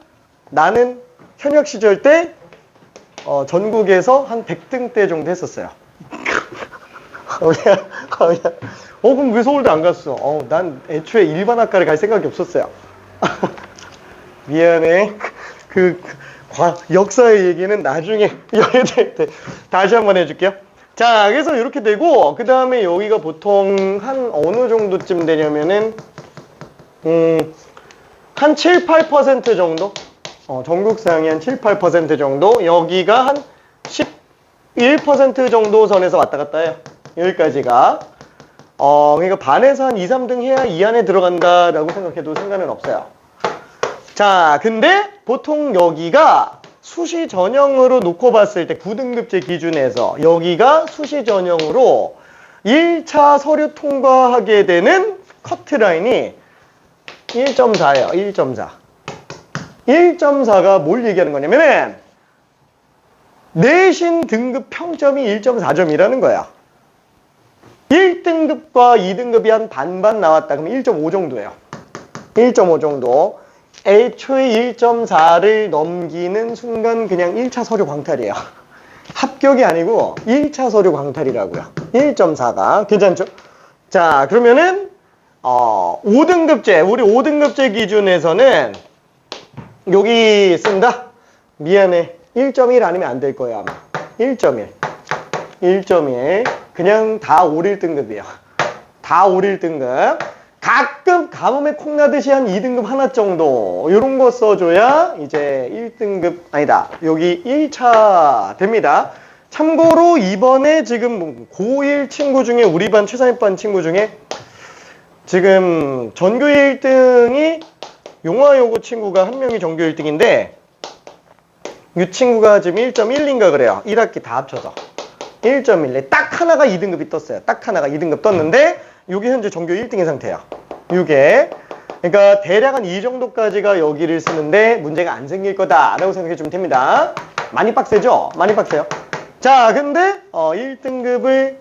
나는 현역 시절 때 전국에서 한 100등대 정도 했었어요. 그럼 왜 서울대 안 갔어? 난 애초에 일반 학과를 갈 생각이 없었어요. 미안해. 역사의 얘기는 나중에 다시 한번 해줄게요. 자, 그래서 이렇게 되고 그 다음에 여기가 보통 한 어느 정도쯤 되냐면은 한 7, 8% 정도? 전국상이 한 7, 8% 정도? 여기가 한 11% 정도 선에서 왔다 갔다 해요. 여기까지가. 그러니까 반에서 한 2, 3등 해야 이 안에 들어간다라고 생각해도 상관은 없어요. 자, 근데 보통 여기가 수시 전형으로 놓고 봤을 때 9등급제 기준에서 여기가 수시 전형으로 1차 서류 통과하게 되는 커트라인이 1.4예요. 1.4. 1.4가 뭘 얘기하는 거냐면은 내신 등급 평점이 1.4점이라는 거야. 1등급과 2등급이 한 반반 나왔다. 그러면 1.5 정도예요. 1.5 정도. 애초에 1.4를 넘기는 순간 그냥 1차 서류 광탈이에요. 합격이 아니고 1차 서류 광탈이라고요. 1.4가. 괜찮죠? 자, 그러면은 5등급제, 우리 5등급제 기준에서는 여기 쓴다? 미안해. 1.1 아니면 안 될 거야, 아마. 1.1. 1.1. 그냥 다 5, 1등급이에요. 다 5, 1등급. 가끔 가뭄에 콩나듯이 한 2등급 하나 정도. 요런 거 써줘야 이제 1등급, 아니다. 여기 1차 됩니다. 참고로 이번에 지금 고1 친구 중에 우리 반 최상위반 친구 중에 지금 전교 1등이 용화여고 친구가 한 명이 전교 1등인데 이 친구가 지금 1.1인가 그래요. 1학기 다 합쳐서 1.1에 딱 하나가 2등급이 떴어요. 딱 하나가 2등급 떴는데 이게 현재 전교 1등의 상태예요. 이게 그러니까 대략 한 이 정도까지가 여기를 쓰는데 문제가 안 생길 거다라고 생각해 주면 됩니다. 많이 빡세죠? 많이 빡세요. 자, 근데 1등급을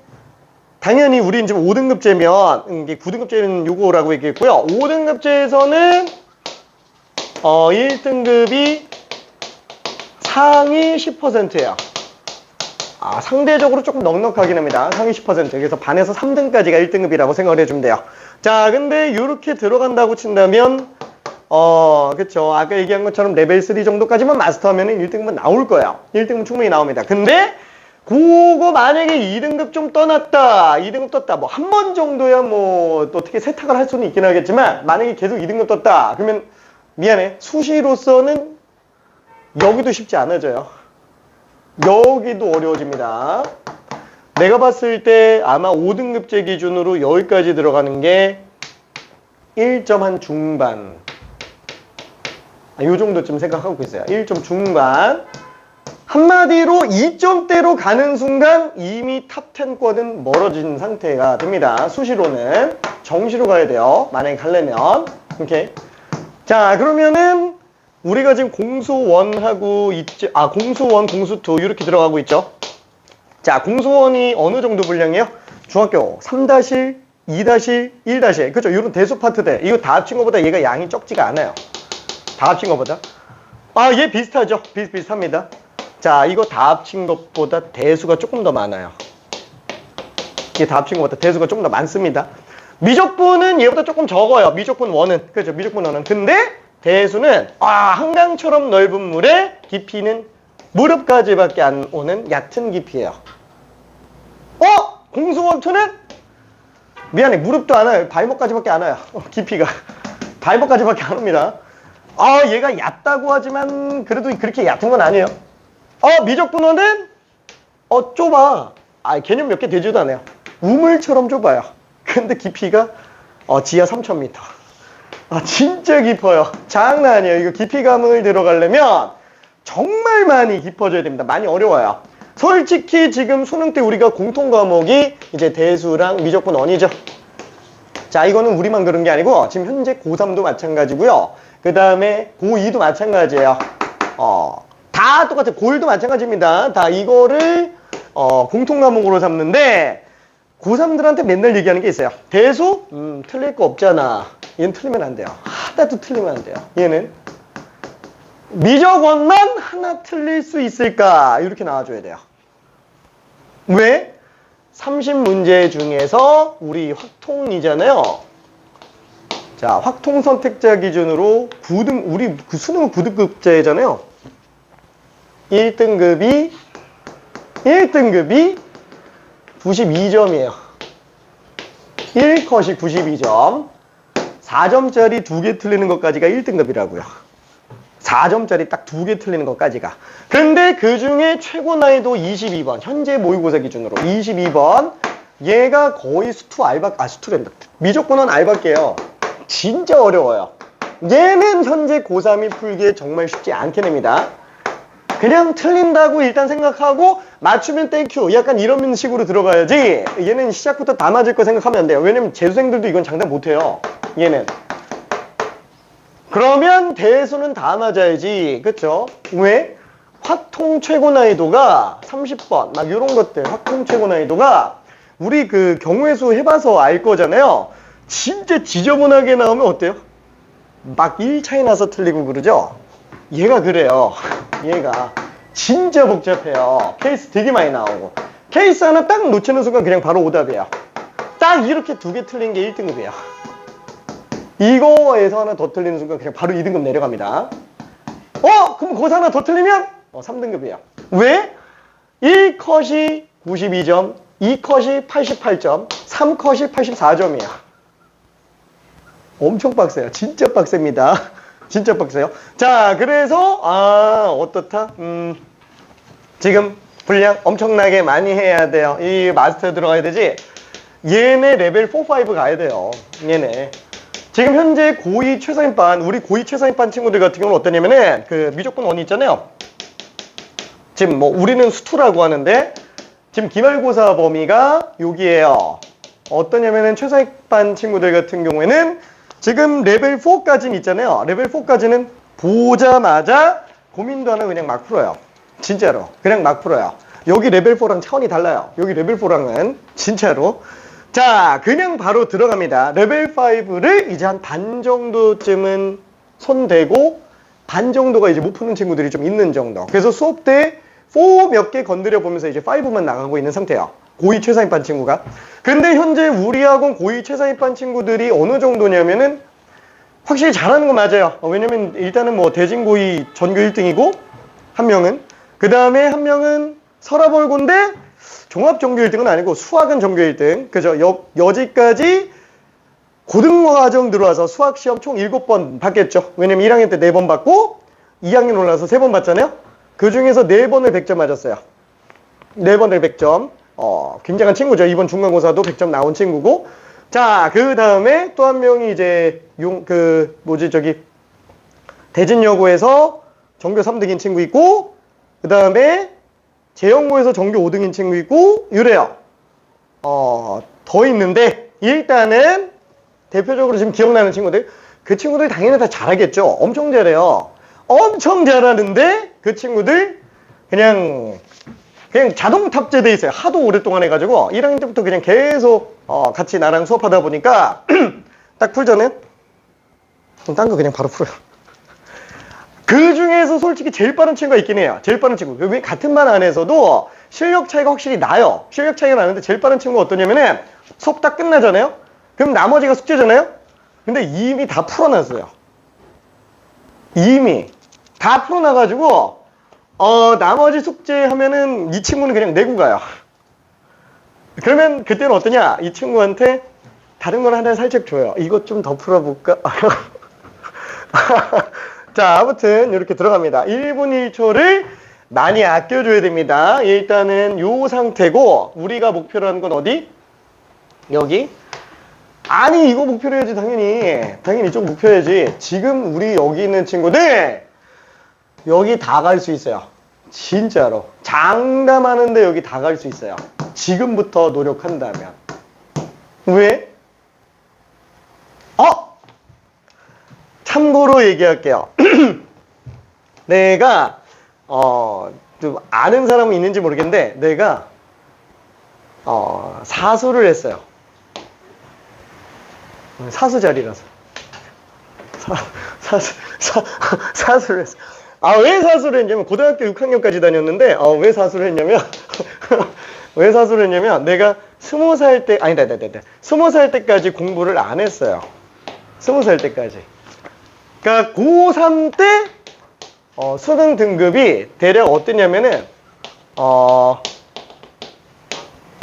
당연히 우린 지금 5등급제면 이게 9등급제는 요거라고 얘기했고요. 5등급제에서는 1등급이 상위 10%예요. 상대적으로 조금 넉넉하긴 합니다. 상위 10%. 그래서 반에서 3등까지가 1등급이라고 생각을 해주면 돼요. 자, 근데 이렇게 들어간다고 친다면 그쵸. 아까 얘기한 것처럼 레벨 3 정도까지만 마스터하면 1등급은 나올 거예요. 1등급은 충분히 나옵니다. 근데 그거 만약에 2등급 좀 떠났다, 2등급 떴다, 뭐 한 번 정도야 뭐 또 어떻게 세탁을 할 수는 있긴 하겠지만 만약에 계속 2등급 떴다 그러면 미안해, 수시로서는 여기도 쉽지 않아져요. 여기도 어려워집니다. 내가 봤을 때 아마 5등급제 기준으로 여기까지 들어가는 게 1점 한 중반, 요 정도쯤 생각하고 있어요. 1점 중반. 한마디로 2점대로 가는 순간 이미 탑 10권은 멀어진 상태가 됩니다. 수시로는 정시로 가야 돼요. 만약에 가려면. 오케이. 자, 그러면은 우리가 지금 공수원하고 있죠. 공수원, 공수2 이렇게 들어가고 있죠. 자, 공수원이 어느 정도 분량이에요? 중학교 3-1, 2-1, 1-1. 그죠? 이런 대수 파트들. 이거 다 합친 것보다 얘가 양이 적지가 않아요. 다 합친 것보다. 얘 비슷하죠? 비슷합니다. 자, 이거 다 합친 것보다 대수가 조금 더 많아요. 이게 다 합친 것보다 대수가 조금 더 많습니다. 미적분은 얘보다 조금 적어요. 미적분 1은. 그죠? 미적분 1은. 근데 대수는 한강처럼 넓은 물에 깊이는 무릎까지밖에 안 오는 얕은 깊이에요. 공수원 2는? 미안해, 무릎도 안 와요. 발목까지밖에 안 와요. 깊이가. 발목까지밖에 안 옵니다. 얘가 얕다고 하지만 그래도 그렇게 얕은 건 아니에요. 미적분원은 좁아. 개념 몇 개 되지도 않아요. 우물처럼 좁아요. 근데 깊이가 지하 3,000m. 진짜 깊어요. 장난 아니에요. 이거 깊이감을 들어가려면 정말 많이 깊어져야 됩니다. 많이 어려워요. 솔직히 지금 수능 때 우리가 공통 과목이 이제 대수랑 미적분 원이죠. 자, 이거는 우리만 그런 게 아니고 지금 현재 고3도 마찬가지고요. 그 다음에 고2도 마찬가지예요. 다 똑같아요. 고1도 마찬가지입니다. 다 이거를 공통 과목으로 삼는데 고3들한테 맨날 얘기하는 게 있어요. 대수? 틀릴 거 없잖아. 얘는 틀리면 안 돼요. 하나도 틀리면 안 돼요. 얘는 미적원만 하나 틀릴 수 있을까? 이렇게 나와줘야 돼요. 왜? 30문제 중에서 우리 확통이잖아요. 자, 확통 선택자 기준으로 우리 그 수능은 9등급제잖아요. 1등급이 92점이에요. 1컷이 92점. 4점짜리 2개 틀리는 것까지가 1등급이라고요. 4점짜리 딱 2개 틀리는 것까지가. 근데 그 중에 최고 난이도 22번. 현재 모의고사 기준으로 22번. 얘가 거의 수투랜다. 미적분원 알바게요. 진짜 어려워요. 얘는 현재 고3이 풀기에 정말 쉽지 않게 됩니다. 그냥 틀린다고 일단 생각하고 맞추면 땡큐 약간 이런 식으로 들어가야지 얘는 시작부터 다 맞을 거 생각하면 안 돼요. 왜냐면 재수생들도 이건 장담 못해요. 얘는. 그러면 대수는 다 맞아야지. 그쵸? 왜? 확통 최고 난이도가 30번 막 이런 것들 확통 최고 난이도가 우리 그 경우의 수 해봐서 알 거잖아요. 진짜 지저분하게 나오면 어때요? 막 1차이 나서 틀리고 그러죠? 얘가 그래요. 얘가 진짜 복잡해요. 케이스 되게 많이 나오고 케이스 하나 딱 놓치는 순간 그냥 바로 오답이에요. 딱 이렇게 2개 틀린 게 1등급이에요. 이거에서 하나 더 틀리는 순간 그냥 바로 2등급 내려갑니다. 그럼 거기서 하나 더 틀리면 3등급이에요. 왜? 1컷이 92점, 2컷이 88점, 3컷이 84점이에요. 엄청 빡세요. 진짜 빡셉니다. 진짜 빡세요. 자, 그래서 어떻다? 지금 분량 엄청나게 많이 해야 돼요. 이 마스터에 들어가야 되지. 얘네 레벨 4, 5 가야 돼요. 얘네. 지금 현재 고2 최상위반, 우리 고2 최상위반 친구들 같은 경우는 어떠냐면은 그 미적분 원이 있잖아요. 지금 뭐 우리는 수투라고 하는데 지금 기말고사 범위가 여기에요. 어떠냐면은 최상위반 친구들 같은 경우에는 지금 레벨 4까지는 있잖아요. 레벨 4까지는 보자마자 고민도 안 하고 그냥 막 풀어요. 진짜로. 그냥 막 풀어요. 여기 레벨 4랑 차원이 달라요. 여기 레벨 4랑은 진짜로. 자, 그냥 바로 들어갑니다. 레벨 5를 이제 한 반 정도쯤은 손대고 반 정도가 이제 못 푸는 친구들이 좀 있는 정도. 그래서 수업 때 4 몇 개 건드려 보면서 이제 5만 나가고 있는 상태예요. 고2 최상위반 친구가. 근데 현재 우리 학원 고2 최상위반 친구들이 어느 정도냐면은 확실히 잘하는 거 맞아요. 왜냐면 일단은 뭐 대진고2 전교 1등이고 한 명은 그 다음에 한 명은 서라벌고인데 종합 전교 1등은 아니고 수학은 전교 1등. 그죠? 여지까지 고등과정 들어와서 수학 시험 총 7번 받겠죠. 왜냐면 1학년 때 4번 받고 2학년 올라서 3번 받잖아요. 그 중에서 4번을 100점 맞았어요. 4번을 100점. 굉장한 친구죠. 이번 중간고사도 100점 나온 친구고. 자, 그 다음에 또 한 명이 이제 대진여고에서 전교 3등인 친구 있고, 그 다음에 재영고에서 전교 5등인 친구 있고, 이래요. 더 있는데, 일단은 대표적으로 지금 기억나는 친구들, 그 친구들 당연히 다 잘하겠죠. 엄청 잘해요. 엄청 잘하는데, 그 친구들 그냥 자동 탑재돼 있어요. 하도 오랫동안 해가지고 1학년 때부터 그냥 계속 같이 나랑 수업하다 보니까 딱 풀자는 딴 거 그냥 바로 풀어요. 그 중에서 솔직히 제일 빠른 친구가 있긴 해요. 제일 빠른 친구. 같은 반 안에서도 실력 차이가 확실히 나요. 실력 차이가 나는데 제일 빠른 친구가 어떠냐면은 수업 딱 끝나잖아요. 그럼 나머지가 숙제잖아요. 근데 이미 다 풀어놨어요. 이미 다 풀어놔가지고 나머지 숙제 하면은 이 친구는 그냥 내고 가요. 그러면 그때는 어떠냐? 이 친구한테 다른 걸 하나 살짝 줘요. 이것 좀 더 풀어볼까? 자, 아무튼 이렇게 들어갑니다. 1분 1초를 많이 아껴줘야 됩니다. 일단은 요 상태고 우리가 목표로 하는 건 어디? 여기? 아니 이거 목표로 해야지 당연히 이쪽 목표해야지. 지금 우리 여기 있는 친구들 여기 다 갈 수 있어요. 진짜로 장담하는데 여기 다 갈 수 있어요. 지금부터 노력한다면. 왜? 참고로 얘기할게요. 내가 좀 아는 사람은 있는지 모르겠는데 내가 사수를 했어요. 사수 자리라서 사수를 했어요. 왜 사수를 했냐면 고등학교 6학년까지 다녔는데 왜 사수를 했냐면 왜 사수를 했냐면 내가 20살 때 20살 때까지 공부를 안 했어요. 20살 때까지. 그러니까 고3 때 수능 등급이 대략 어땠냐면은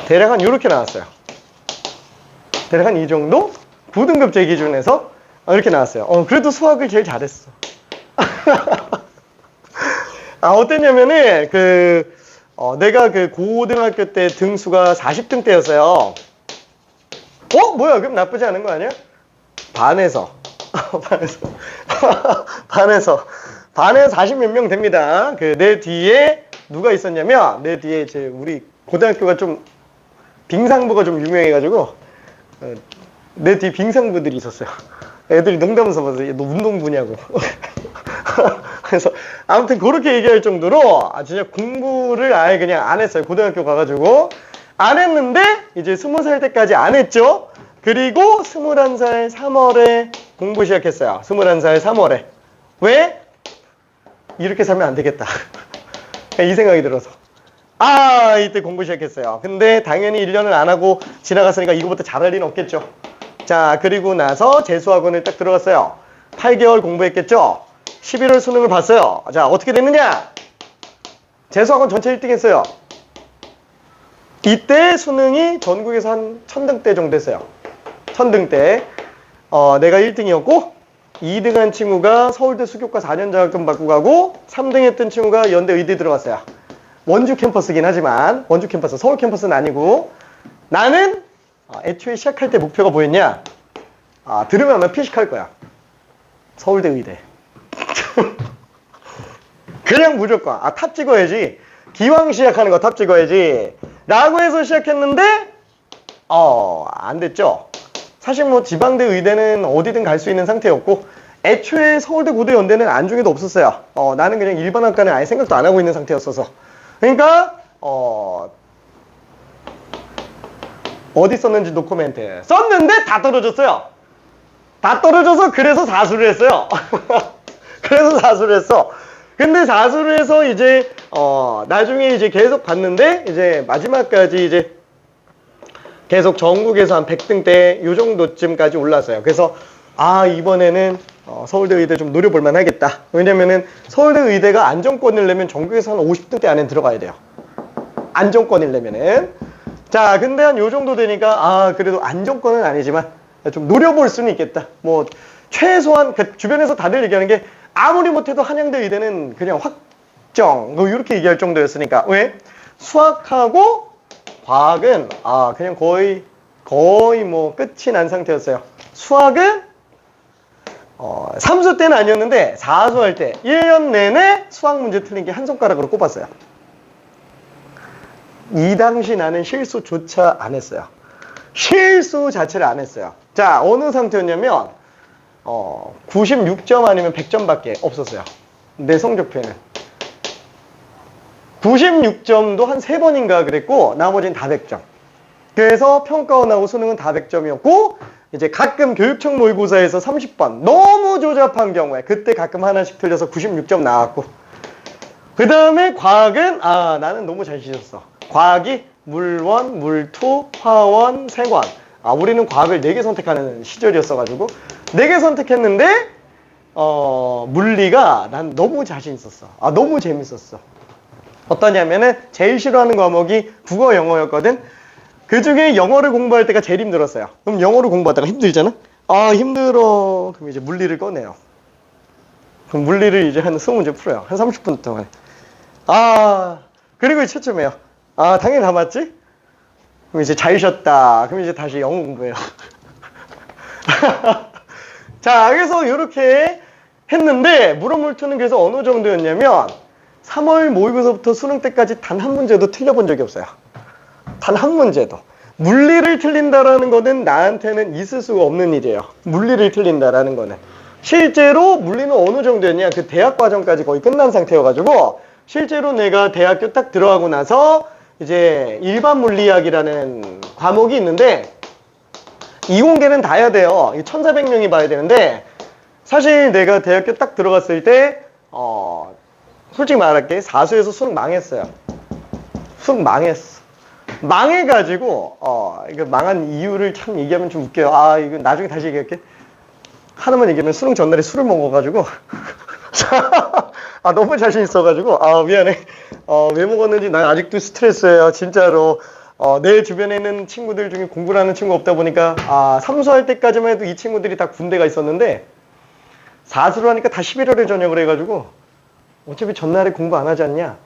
대략 한 이렇게 나왔어요. 대략 한 이 정도? 9등급 제 기준에서 이렇게 나왔어요. 그래도 수학을 제일 잘했어. 어땠냐면은 내가 그 고등학교 때 등수가 40등 대였어요. 뭐야? 그럼 나쁘지 않은 거 아니야? 반에서 반에 40 몇 명 됩니다. 그 내 뒤에 누가 있었냐면 내 뒤에 이제 우리 고등학교가 좀 빙상부가 좀 유명해가지고 내 뒤에 빙상부들이 있었어요. 애들이 농담해서 봤어요. 너 운동부냐고. 그래서 아무튼 그렇게 얘기할 정도로 진짜 공부를 아예 그냥 안 했어요. 고등학교 가가지고 안 했는데 이제 20살 때까지 안 했죠. 그리고 21살 3월에 공부 시작했어요. 21살 3월에. 왜? 이렇게 살면 안 되겠다. 이 생각이 들어서. 이때 공부 시작했어요. 근데 당연히 1년을 안 하고 지나갔으니까 이거부터 잘할 리는 없겠죠. 자, 그리고 나서 재수학원을 딱 들어갔어요. 8개월 공부했겠죠. 11월 수능을 봤어요. 자, 어떻게 됐느냐? 재수학원 전체 1등 했어요. 이때 수능이 전국에서 한 1000등대 정도 했어요. 1000등대. 내가 1등이었고 2등한 친구가 서울대 수교과 4년 장학금 받고 가고 3등 했던 친구가 연대 의대 들어갔어요. 원주 캠퍼스긴 하지만 원주 캠퍼스, 서울 캠퍼스는 아니고 나는 애초에 시작할 때 목표가 뭐였냐? 들으면 아마 피식할 거야. 서울대 의대. 그냥 무조건 탑 찍어야지. 기왕 시작하는 거 탑 찍어야지 라고 해서 시작했는데 안 됐죠. 사실 뭐 지방대 의대는 어디든 갈 수 있는 상태였고 애초에 서울대 고대 연대는 안중에도 없었어요. 나는 그냥 일반 학과는 아예 생각도 안 하고 있는 상태였어서. 그러니까 어디 썼는지 노코멘트 썼는데 다 떨어졌어요. 다 떨어져서 그래서 사수를 했어요. 그래서 사수를 했어. 근데 사수를 해서 이제 나중에 이제 계속 봤는데 이제 마지막까지 이제 계속 전국에서 한 100등대 요 정도쯤까지 올랐어요. 그래서 이번에는 서울대 의대 좀 노려볼 만 하겠다. 왜냐면은 서울대 의대가 안정권을 내면 전국에서 한 50등대 안에 들어가야 돼요. 안정권을 내면은. 자, 근데 한 요 정도 되니까 그래도 안정권은 아니지만 좀 노려볼 수는 있겠다. 뭐 최소한 주변에서 다들 얘기하는 게 아무리 못해도 한양대 의대는 그냥 확정 뭐 이렇게 얘기할 정도였으니까. 왜? 수학하고 과학은 그냥 거의 뭐 끝이 난 상태였어요. 수학은 3수 때는 아니었는데 4수 할 때 1년 내내 수학 문제 틀린 게 한 손가락으로 꼽았어요. 이 당시 나는 실수조차 안 했어요. 실수 자체를 안 했어요. 자, 어느 상태였냐면 96점 아니면 100점밖에 없었어요. 내 성적표에는 96점도 한 3번인가 그랬고 나머지는 다 100점. 그래서 평가원하고 수능은 다 100점이었고 이제 가끔 교육청 모의고사에서 30번 너무 조잡한 경우에 그때 가끔 하나씩 틀려서 96점 나왔고, 그 다음에 과학은 나는 너무 잘 치셨어. 과학이 물원, 물투, 화원, 생원. 우리는 과학을 4개 선택하는 시절이었어가지고 4개 선택했는데 물리가 난 너무 자신 있었어. 너무 재밌었어. 어떠냐면은 제일 싫어하는 과목이 국어, 영어였거든. 그 중에 영어를 공부할 때가 제일 힘들었어요. 그럼 영어를 공부하다가 힘들잖아? 힘들어. 그럼 이제 물리를 꺼내요. 그럼 물리를 이제 한 20문제 풀어요. 한 30분 동안. 그리고 이제 채점해요. 당연히 다 맞지? 그럼 이제 잘 쉬었다. 그럼 이제 다시 영어 공부해요. 자, 그래서 이렇게 했는데 물어물투는 그래서 어느 정도였냐면 3월 모의고사부터 수능 때까지 단 한 문제도 틀려본 적이 없어요. 단 한 문제도. 물리를 틀린다라는 거는 나한테는 있을 수가 없는 일이에요. 물리를 틀린다라는 거는. 실제로 물리는 어느 정도였냐, 그 대학 과정까지 거의 끝난 상태여가지고 실제로 내가 대학교 딱 들어가고 나서 이제 일반 물리학이라는 과목이 있는데 이공계는 다 해야 돼요. 1400명이 봐야 되는데 사실 내가 대학교 딱 들어갔을 때 솔직히 말할게, 사수에서 수능 망했어요. 수능 망했어. 망해가지고 이거 망한 이유를 참 얘기하면 좀 웃겨요. 이거 나중에 다시 얘기할게. 하나만 얘기하면 수능 전날에 술을 먹어가지고 너무 자신 있어가지고 미안해. 왜 먹었는지 난 아직도 스트레스예요, 진짜로. 내 주변에 있는 친구들 중에 공부를 하는 친구 없다 보니까 삼수할 때까지만 해도 이 친구들이 다 군대가 있었는데 사수를 하니까 다 11월에 전역을 해가지고 어차피 전날에 공부 안 하지 않냐,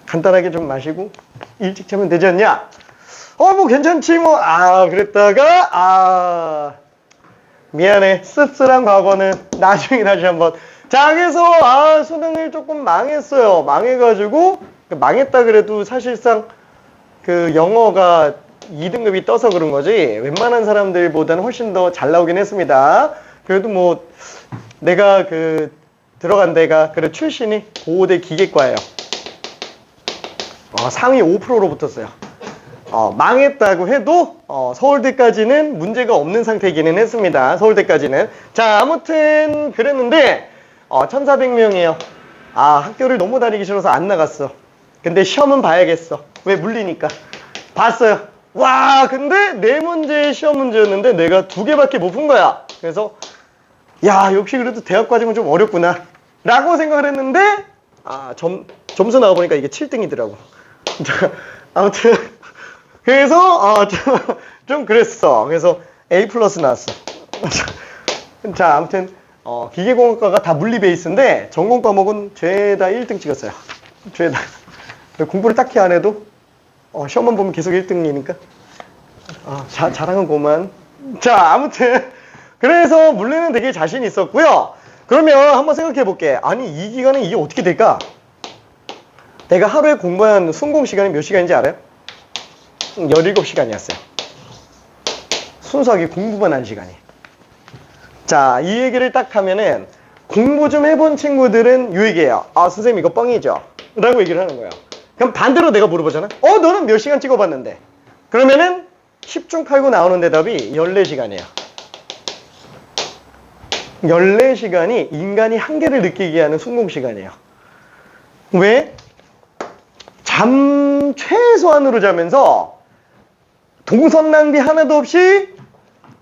간단하게 좀 마시고 일찍 자면 되지 않냐, 뭐 괜찮지 뭐. 그랬다가 미안해, 씁쓸한 과거는 나중에 다시 한번 자, 그래서 수능을 조금 망했어요. 망해가지고 망했다 그래도 사실상 그 영어가 2등급이 떠서 그런 거지 웬만한 사람들보다는 훨씬 더 잘 나오긴 했습니다. 그래도 뭐 내가 들어간 데가 출신이 고대 기계과예요. 상위 5%로 붙었어요. 망했다고 해도 서울대까지는 문제가 없는 상태이기는 했습니다. 서울대까지는. 자, 아무튼 그랬는데 1400명이에요. 학교를 너무 다니기 싫어서 안 나갔어. 근데 시험은 봐야겠어. 왜? 물리니까. 봤어요. 와, 근데 4문제의 시험 문제였는데 내가 2개밖에 못 푼 거야. 그래서 야, 역시 그래도 대학 과정은 좀 어렵구나 라고 생각을 했는데 점수 나와보니까 이게 7등이더라고. 아무튼 그래서 좀 그랬어. 그래서 A 플러스 나왔어. 자, 아무튼 기계공학과가 다 물리 베이스인데 전공 과목은 죄다 1등 찍었어요. 죄다. 공부를 딱히 안 해도 시험만 보면 계속 1등이니까 자랑은 고만. 자, 아무튼 그래서 물리는 되게 자신 있었고요. 그러면 한번 생각해 볼게. 아니, 이 기간에 이게 어떻게 될까? 내가 하루에 공부한 순공 시간이 몇 시간인지 알아요? 17시간이었어요. 순수하게 공부만 한 시간이. 자, 이 얘기를 딱 하면은 공부 좀 해본 친구들은 이 얘기예요. 선생님 이거 뻥이죠? 라고 얘기를 하는 거예요. 그럼 반대로 내가 물어보잖아. 너는 몇 시간 찍어봤는데? 그러면은 10중 칼고 나오는 대답이 14시간이에요. 14시간이 인간이 한계를 느끼게 하는 순공시간이에요. 왜? 잠 최소한으로 자면서 동선 낭비 하나도 없이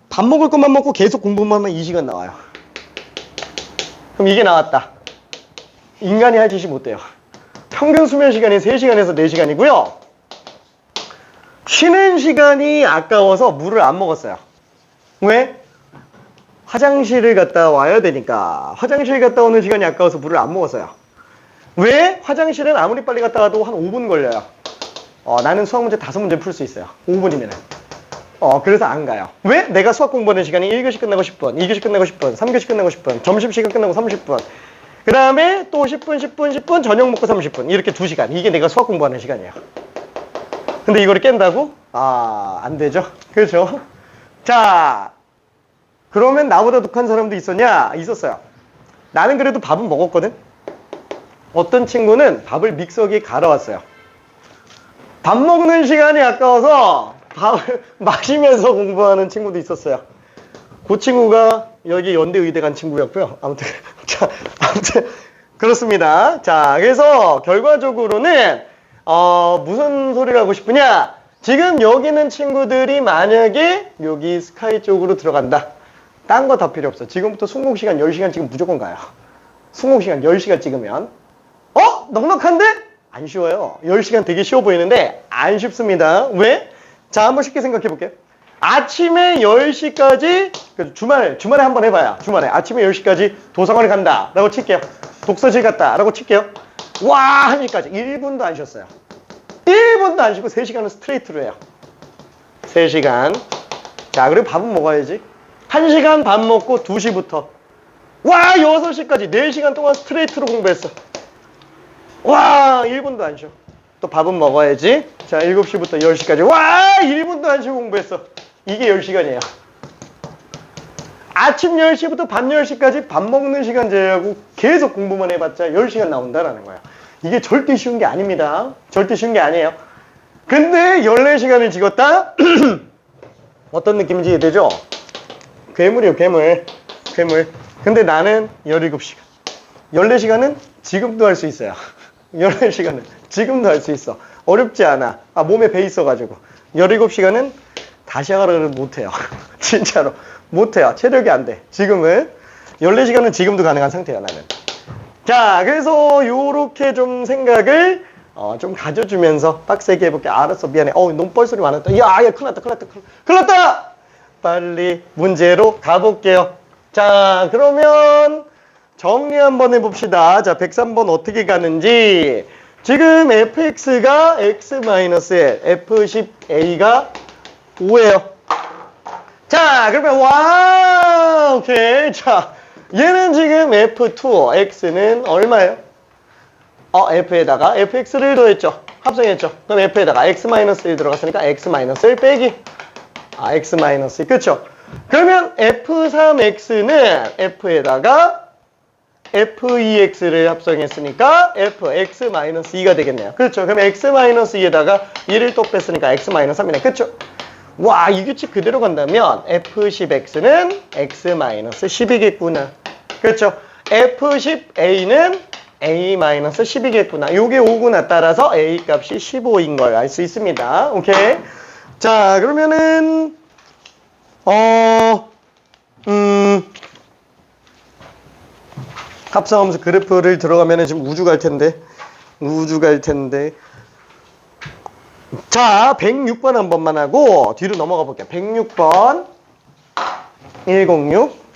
밥 먹을 것만 먹고 계속 공부만 하면 2시간 나와요. 그럼 이게 나왔다. 인간이 할 짓이 못 돼요. 평균 수면 시간이 3시간에서 4시간이고요. 쉬는 시간이 아까워서 물을 안 먹었어요. 왜? 화장실을 갔다 와야 되니까. 화장실 갔다 오는 시간이 아까워서 물을 안 먹었어요. 왜? 화장실은 아무리 빨리 갔다 와도 한 5분 걸려요. 나는 수학 문제 5문제 풀 수 있어요. 5분이면. 그래서 안 가요. 왜? 내가 수학 공부하는 시간이 1교시 끝나고 10분, 2교시 끝나고 10분, 3교시 끝나고 10분, 점심시간 끝나고 30분. 그 다음에 또 10분, 10분, 10분, 저녁 먹고 30분. 이렇게 2시간. 이게 내가 수학 공부하는 시간이에요. 근데 이거를 깬다고? 안 되죠. 그렇죠? 자, 그러면 나보다 독한 사람도 있었냐? 있었어요. 나는 그래도 밥은 먹었거든? 어떤 친구는 밥을 믹서기에 갈아왔어요. 밥 먹는 시간이 아까워서 밥을 마시면서 공부하는 친구도 있었어요. 그 친구가 여기 연대 의대 간 친구였고요. 아무튼 그렇습니다. 자, 그래서 결과적으로는 무슨 소리를 하고 싶으냐? 지금 여기 있는 친구들이 만약에 여기 스카이 쪽으로 들어간다. 딴 거 다 필요 없어. 지금부터 순공시간 10시간 지금 무조건 가요. 순공시간 10시간 찍으면 넉넉한데? 안 쉬워요. 10시간 되게 쉬워 보이는데 안 쉽습니다. 왜? 자, 한번 쉽게 생각해 볼게요. 아침에 10시까지 주말에 한번 해봐요. 주말에 아침에 10시까지 도서관에 간다 라고 칠게요. 독서실 갔다 라고 칠게요. 와, 1시까지 1분도 안 쉬었어요. 1분도 안 쉬고 3시간은 스트레이트로 해요. 3시간. 자, 그리고 밥은 먹어야지. 1시간 밥 먹고 2시부터 와, 6시까지 4시간 동안 스트레이트로 공부했어. 와, 1분도 안 쉬어. 또 밥은 먹어야지. 자, 7시부터 10시까지 와, 1분도 안 쉬고 공부했어. 이게 10시간이에요. 아침 10시부터 밤 10시까지 밥 먹는 시간 제외하고 계속 공부만 해봤자 10시간 나온다라는 거야. 이게 절대 쉬운 게 아닙니다. 절대 쉬운 게 아니에요. 근데 14시간을 찍었다? 어떤 느낌인지 이해되죠? 괴물이요, 괴물. 근데 나는 17시간. 14시간은 지금도 할 수 있어요. 14시간은 지금도 할 수 있어. 어렵지 않아. 몸에 배 있어가지고. 17시간은 다시 하라고 못해요. 진짜로. 못해요. 체력이 안 돼. 지금은. 14시간은 지금도 가능한 상태야, 나는. 자, 그래서 요렇게 좀 생각을 좀 가져주면서 빡세게 해볼게. 알았어, 미안해. 너무 뻘소리 많았다. 야, 큰일 났다. 빨리 문제로 가볼게요. 자, 그러면 정리 한번 해봅시다. 자, 103번 어떻게 가는지. 지금 fx가 x-1, f10a가 5예요. 자, 그러면 오케이. 자, 얘는 지금 F2, X는 얼마예요? F에다가 fx를 더했죠. 합성했죠. 그럼 F에다가 x-1 들어갔으니까 x-1 빼기 x-2 그쵸? 그러면 F3X는 F에다가 F2X를 합성했으니까 fx-2가 되겠네요. 그렇죠? 그럼 x-2에다가 1을 또 뺐으니까 x-3이네. 그쵸? 와, 이 규칙 그대로 간다면 F10X는 x-10이겠구나. 그렇죠? F10A는 A-10이겠구나. 요게 5구나. 따라서 A 값이 15인 걸 알 수 있습니다. 오케이. 자, 그러면은 합성함수 그래프를 들어가면은 지금 우주 갈 텐데. 자, 106번 한 번만 하고 뒤로 넘어가 볼게요. 106번 106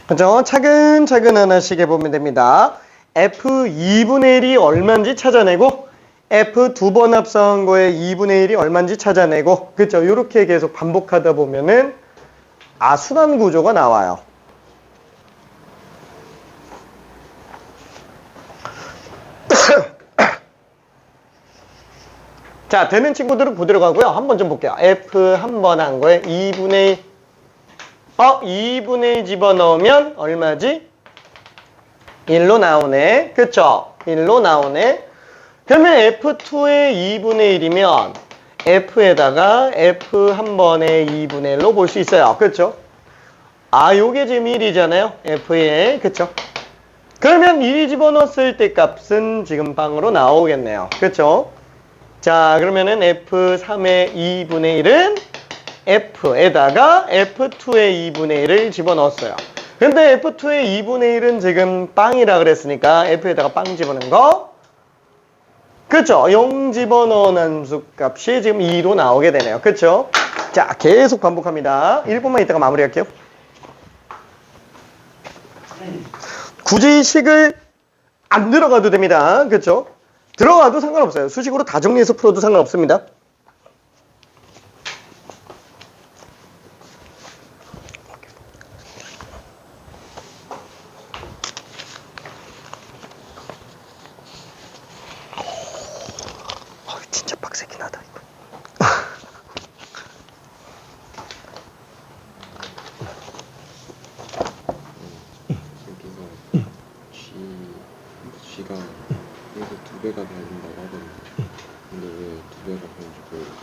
그죠? 차근차근 하나씩 해보면 됩니다. F2분의 1이 얼마인지 찾아내고 F 두 번 합성한 거에 2분의 1이 얼마인지 찾아내고 그죠? 이렇게 계속 반복하다 보면은 순환 구조가 나와요. 자, 되는 친구들은 그대로 가고요. 한번 좀 볼게요. F 한 번 한 거에 2분의 2분의 1 집어넣으면 얼마지? 1로 나오네. 그쵸? 1로 나오네. 그러면 F2의 2분의 1이면 F에다가 F 한 번에 2분의 1로 볼 수 있어요. 그쵸? 요게 지금 1이잖아요. F에. 그쵸? 그러면 1이 집어넣었을 때 값은 지금 방으로 나오겠네요. 그쵸? 자, 그러면은 F3의 2분의 1은 F에다가 F2의 2분의 1을 집어넣었어요. 근데 F2의 2분의 1은 지금 빵이라 그랬으니까 F에다가 빵 집어넣은 거 그쵸? 0 집어넣은 함수 값이 지금 2로 나오게 되네요. 그쵸? 자, 계속 반복합니다. 1분만 있다가 마무리할게요. 굳이 식을 안 들어가도 됩니다. 그쵸? 들어가도 상관없어요. 수식으로 다 정리해서 풀어도 상관없습니다. 진짜 빡세긴 하다 이거. G가 여기서 2배가 달린다고 하거든요. 근데 왜 2배가 되는지 모르겠어요.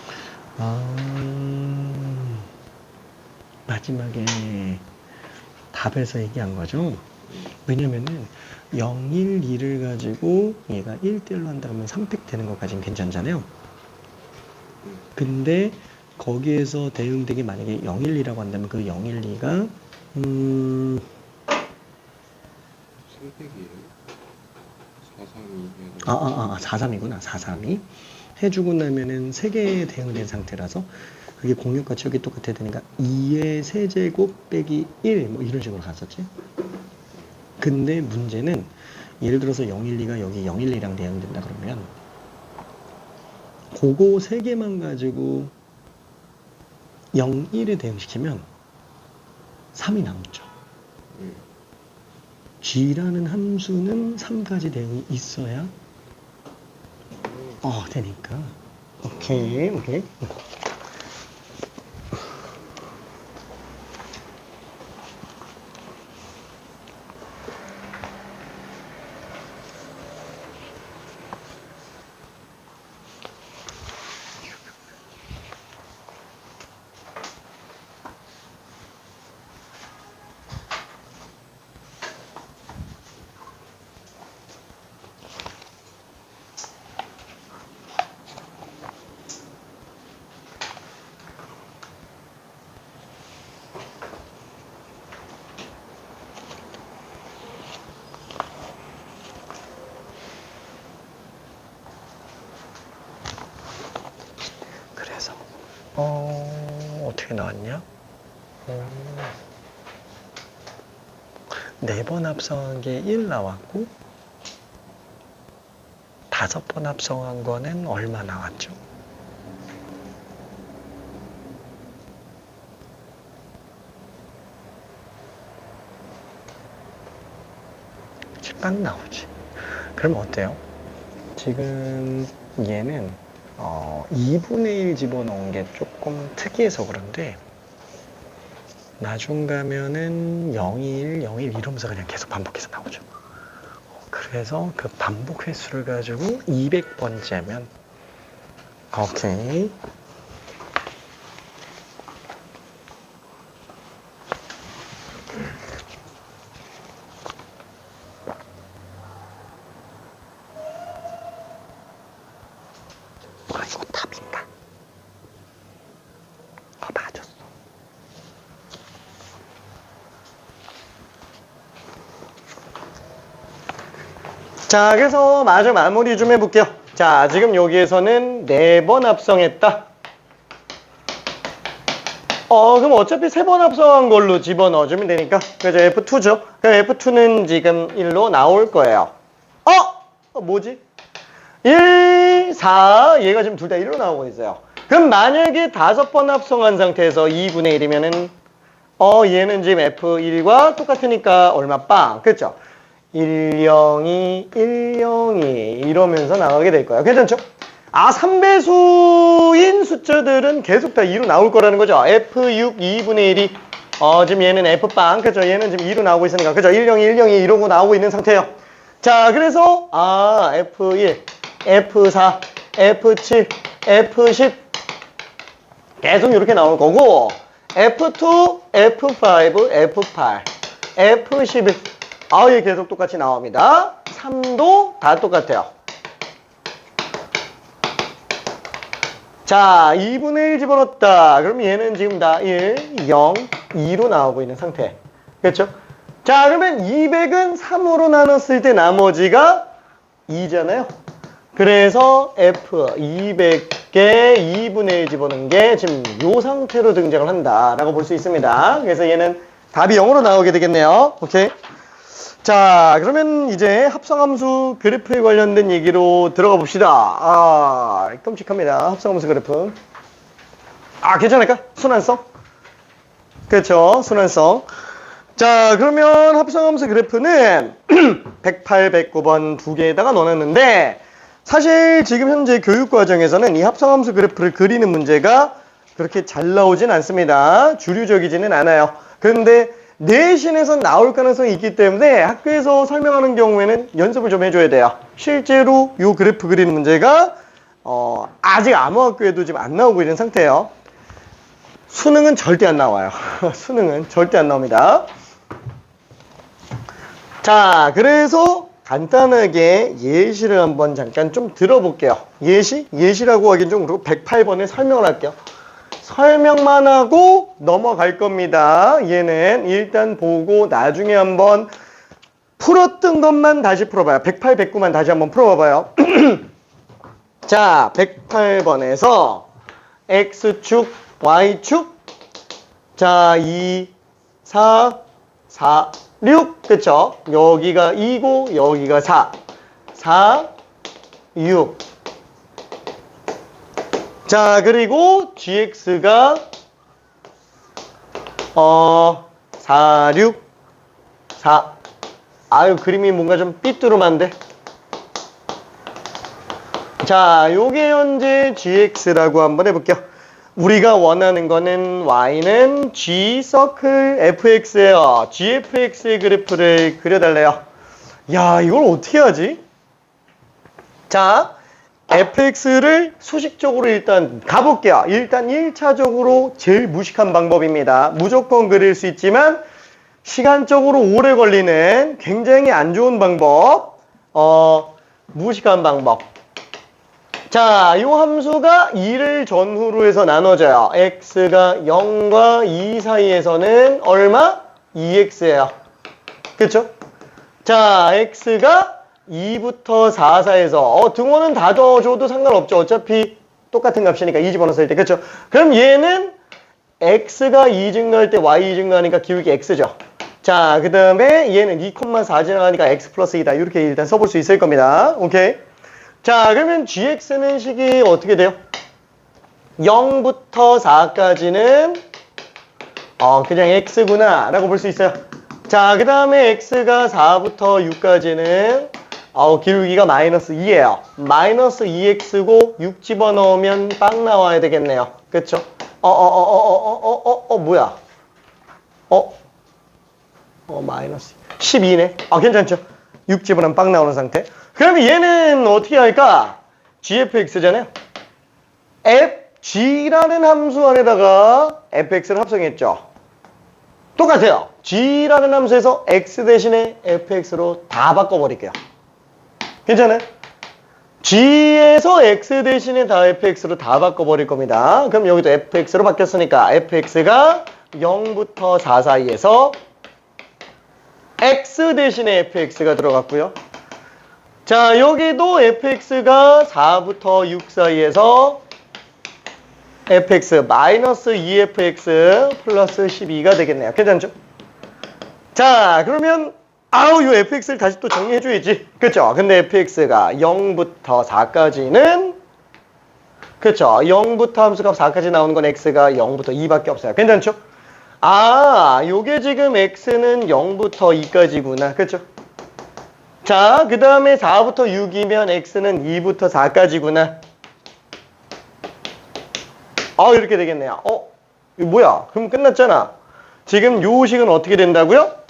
마지막에 답에서 얘기한 거죠. 왜냐면은 0, 1, 2를 가지고 얘가 1대1로 한다 그러면 3팩 되는 것까지는 괜찮잖아요. 근데 거기에서 대응되게 만약에 0, 1, 2라고 한다면 그 0, 1, 2가 3팩이에요? 432 해서 432구나. 432. 해주고 나면은 3개에 대응된 상태라서 그게 공역같이 여기 똑같아야 되니까 2의 세제곱 빼기 1 뭐 이런 식으로 갔었지. 근데 문제는 예를 들어서 012가 여기 012랑 대응된다 그러면 그거 3개만 가지고 01에 대응시키면 3이 남죠. g라는 함수는 3까지 대응이 있어야 되니까. 오케이. 그래서 어떻게 나왔냐? 4번 합성한 게 1 나왔고 5번 합성한 거는 얼마 나왔죠? 10방 나오지. 그럼 어때요? 지금 얘는 2분의 1 집어넣은 게 조금 특이해서 그런데 나중 가면은 01, 01 이러면서 그냥 계속 반복해서 나오죠. 그래서 그 반복 횟수를 가지고 200번째면 오케이. 이거 답인가? 맞았어. 자, 그래서 마무리 좀 해볼게요. 자, 지금 여기에서는 4번 합성했다. 그럼 어차피 3번 합성한 걸로 집어넣어주면 되니까. 그래서 F2죠. 그럼 F2는 지금 1로 나올 거예요. 뭐지? 1, 4, 얘가 지금 둘 다 1로 나오고 있어요. 그럼 만약에 5번 합성한 상태에서 2분의 1이면은, 얘는 지금 F1과 똑같으니까 얼마 빵. 그쵸? 102, 102 이러면서 나가게 될 거예요. 괜찮죠? 3배수인 숫자들은 계속 다 2로 나올 거라는 거죠. F6, 2분의 1이, 지금 얘는 F빵. 그죠? 얘는 지금 2로 나오고 있으니까. 그죠? 102, 102 이러고 나오고 있는 상태예요. 자, 그래서, F1, F4, F7, F10 계속 이렇게 나올 거고 F2, F5, F8, F11 얘 계속 똑같이 나옵니다. 3도 다 똑같아요. 자, 2분의 1 집어넣었다. 그럼 얘는 지금 다 1, 0, 2로 나오고 있는 상태. 그렇죠? 자, 그러면 200은 3으로 나눴을 때 나머지가 2잖아요. 그래서 F 200개 2분의 1 집어넣은 게 지금 이 상태로 등장을 한다라고 볼 수 있습니다. 그래서 얘는 답이 0으로 나오게 되겠네요. 오케이. 자, 그러면 이제 합성함수 그래프에 관련된 얘기로 들어가 봅시다. 끔찍합니다. 합성함수 그래프. 괜찮을까? 순환성? 그렇죠. 순환성. 자, 그러면 합성함수 그래프는 108, 109번 두 개에다가 넣어놨는데 사실 지금 현재 교육과정에서는 이 합성함수 그래프를 그리는 문제가 그렇게 잘 나오진 않습니다. 주류적이지는 않아요. 그런데 내신에서 나올 가능성이 있기 때문에 학교에서 설명하는 경우에는 연습을 좀 해줘야 돼요. 실제로 이 그래프 그리는 문제가 아직 아무 학교에도 지금 안 나오고 있는 상태예요. 수능은 절대 안 나와요. 수능은 절대 안 나옵니다. 자, 그래서 간단하게 예시를 한번 잠깐 좀 들어볼게요. 예시라고 하긴 좀 그렇고 108번에 설명을 할게요. 설명만 하고 넘어갈 겁니다. 얘는 일단 보고 나중에 한번 풀었던 것만 다시 풀어봐요. 108, 109만 다시 한번 풀어봐봐요. 자, 108번에서 X축, Y축. 자, 2, 4, 4, 6. 그쵸? 여기가 2고, 여기가 4. 4, 6. 자, 그리고 GX가 4, 6, 4. 아유, 그림이 뭔가 좀 삐뚤음한데. 자, 요게 현재 GX라고 한번 해볼게요. 우리가 원하는 거는 Y는 G 서클 FX예요. GFX의 그래프를 그려달래요. 야, 이걸 어떻게 하지? 자, fx를 수식적으로 일단 가볼게요. 일단 1차적으로 제일 무식한 방법입니다. 무조건 그릴 수 있지만 시간적으로 오래 걸리는 굉장히 안 좋은 방법. 무식한 방법. 자, 이 함수가 2를 전후로 해서 나눠져요. x가 0과 2 사이에서는 얼마? 2x예요. 그쵸? 자, x가 2부터 4 사이에서 등호는 다 넣어줘도 상관없죠. 어차피 똑같은 값이니까 2 집어넣었을 때. 그쵸? 그럼 얘는 x가 2 증가할 때 y 증가하니까 기울기 x죠. 자, 그 다음에 얘는 2,4 지나가니까 x 플러스 2다. 이렇게 일단 써볼 수 있을 겁니다. 오케이. 자, 그러면 gx는 식이 어떻게 돼요? 0부터 4까지는 그냥 x구나 라고 볼 수 있어요. 자, 그 다음에 x가 4부터 6까지는 기울기가 마이너스 2예요. 마이너스 2x고 6 집어넣으면 빵 나와야 되겠네요. 그쵸? 뭐야? 마이너스 12네. 괜찮죠? 6 집어넣으면 빵 나오는 상태. 그러면 얘는 어떻게 할까? gfx잖아요. g라는 함수 안에다가 fx를 합성했죠. 똑같아요. g라는 함수에서 x 대신에 fx로 다 바꿔버릴게요. 괜찮아요? g에서 x 대신에 다 fx로 다 바꿔버릴 겁니다. 그럼 여기도 fx로 바뀌었으니까 fx가 0부터 4 사이에서 x 대신에 fx가 들어갔고요. 자, 여기도 fx가 4부터 6 사이에서 fx 마이너스 2fx 플러스 12가 되겠네요. 괜찮죠? 자, 그러면 요 fx를 다시 또 정리해줘야지. 그쵸? 근데 fx가 0부터 4까지는 그쵸? 0부터 함수값 4까지 나오는 건 x가 0부터 2밖에 없어요. 괜찮죠? 요게 지금 x는 0부터 2까지구나. 그쵸? 자, 그 다음에 4부터 6이면 x는 2부터 4까지구나. 이렇게 되겠네요. 이거 뭐야? 그럼 끝났잖아. 지금 요 식은 어떻게 된다고요?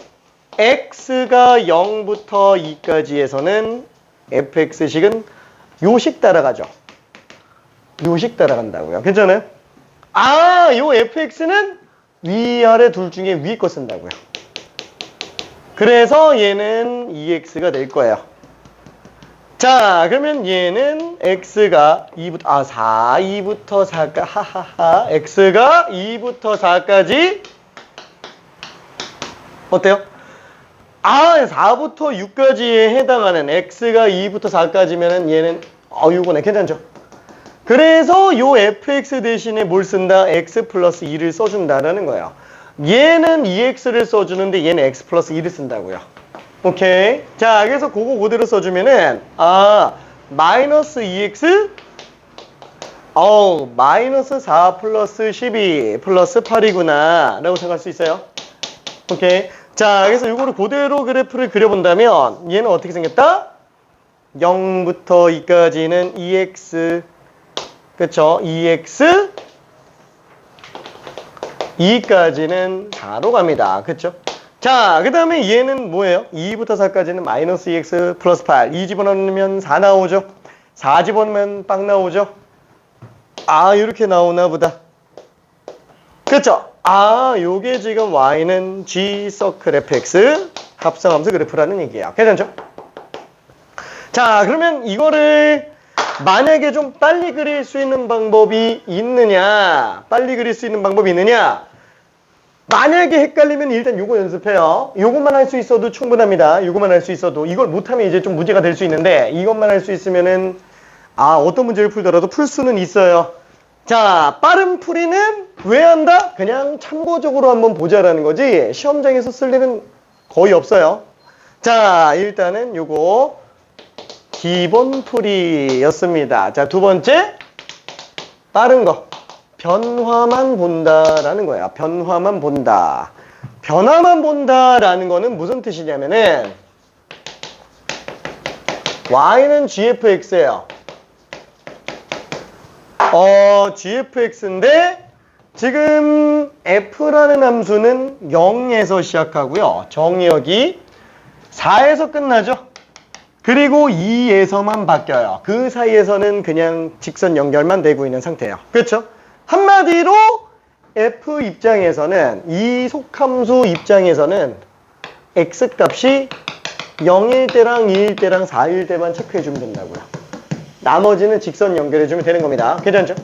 x가 0부터 2까지에서는 fx식은 요식 따라가죠. 요식 따라간다고요. 괜찮아요? 요 fx는 위아래 둘 중에 위에 거 쓴다고요. 그래서 얘는 2x가 될 거예요. 자, 그러면 얘는 x가 2부터 2부터 4까 x가 2부터 4까지 어때요? 4부터 6까지에 해당하는 x가 2부터 4까지면은 얘는 요거네. 괜찮죠? 그래서 요 fx 대신에 뭘 쓴다? x 플러스 2를 써준다라는 거예요. 얘는 2x를 써주는데 얘는 x 플러스 2를 쓴다고요. 오케이. 자, 그래서 그거 그대로 써주면은 마이너스 2x 마이너스 4 플러스 12 플러스 8이구나 라고 생각할 수 있어요. 오케이. 자, 그래서 이거를 그대로 그래프를 그려본다면 얘는 어떻게 생겼다? 0부터 2까지는 2x 그쵸? 2x 2까지는 4로 갑니다. 그쵸? 자, 그 다음에 얘는 뭐예요? 2부터 4까지는 마이너스 2x 플러스 8 2 집어넣으면 4 나오죠? 4 집어넣으면 빵 나오죠? 이렇게 나오나 보다. 그쵸? 요게 지금 y는 g 서클 fx 합성함수 그래프라는 얘기예요. 괜찮죠? 자, 그러면 이거를 만약에 좀 빨리 그릴 수 있는 방법이 있느냐? 빨리 그릴 수 있는 방법이 있느냐? 만약에 헷갈리면 일단 요거 연습해요. 요것만 할 수 있어도 충분합니다. 요것만 할 수 있어도. 이걸 못하면 이제 좀 문제가 될 수 있는데 이것만 할 수 있으면은 어떤 문제를 풀더라도 풀 수는 있어요. 자, 빠른 풀이는 왜 한다? 그냥 참고적으로 한번 보자라는 거지 시험장에서 쓸 일은 거의 없어요. 자, 일단은 요거 기본 풀이였습니다. 자, 두 번째 빠른 거 변화만 본다라는 거야. 변화만 본다. 변화만 본다라는 거는 무슨 뜻이냐면은 y는 gfx예요. gfx인데 지금 f라는 함수는 0에서 시작하고요. 정의역이 4에서 끝나죠. 그리고 2에서만 바뀌어요. 그 사이에서는 그냥 직선 연결만 되고 있는 상태예요. 그렇죠? 한마디로 f 입장에서는 이 속함수 입장에서는 x 값이 0일 때랑 2일 때랑 4일 때만 체크해 주면 된다고요. 나머지는 직선 연결해 주면 되는 겁니다. 괜찮죠?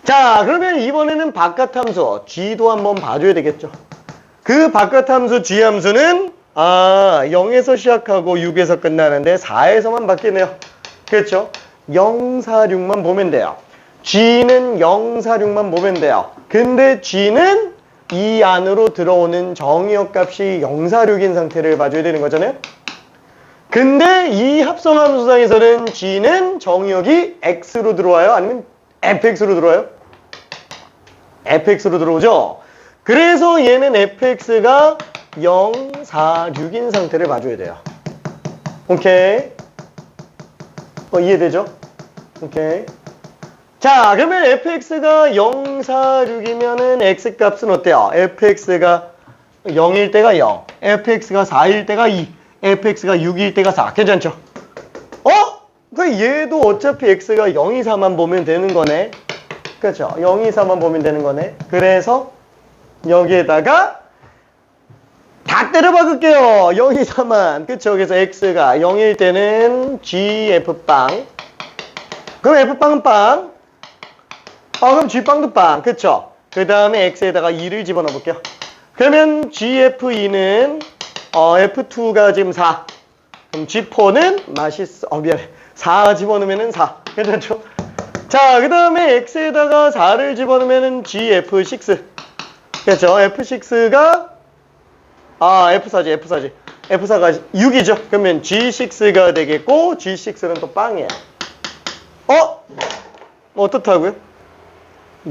자, 그러면 이번에는 바깥함수 g도 한번 봐줘야 되겠죠. 그 바깥함수 g 함수는 0에서 시작하고 6에서 끝나는데 4에서만 바뀌네요. 그렇죠? 0, 4, 6만 보면 돼요. g는 0, 4, 6만 보면 돼요. 근데 g는 이 안으로 들어오는 정의역 값이 0, 4, 6인 상태를 봐줘야 되는 거잖아요. 근데 이 합성함수상에서는 g는 정의역이 x로 들어와요? 아니면 fx로 들어와요? fx로 들어오죠? 그래서 얘는 fx가 0, 4, 6인 상태를 봐줘야 돼요. 오케이? 이해되죠? 오케이. 자, 그러면 fx가 0, 4, 6이면은 x값은 어때요? fx가 0일 때가 0, fx가 4일 때가 2, fx가 6일 때가 4. 괜찮죠? 그 얘도 어차피 x가 0, 2, 4만 보면 되는 거네. 그렇죠? 0, 2, 4만 보면 되는 거네. 그래서 여기에다가 다 때려 박을게요. 0, 2, 4만. 그쵸? 그래서 x가 0일 때는 gf빵. 그럼 f빵은 빵. 그럼 g빵도 빵. 그쵸? 그 다음에 x에다가 2를 집어넣어 볼게요. 그러면 gf2는 f2가 지금 4. 그럼 g4는 맛있어. 미안해. 4 집어넣으면은 4. 괜찮죠? 자, 그 다음에 x에다가 4를 집어넣으면은 gf6. 그렇죠? f6가 F4지, F4지. F4가 6이죠. 그러면 G6가 되겠고, G6는 또 빵이에요. 어떻다고요?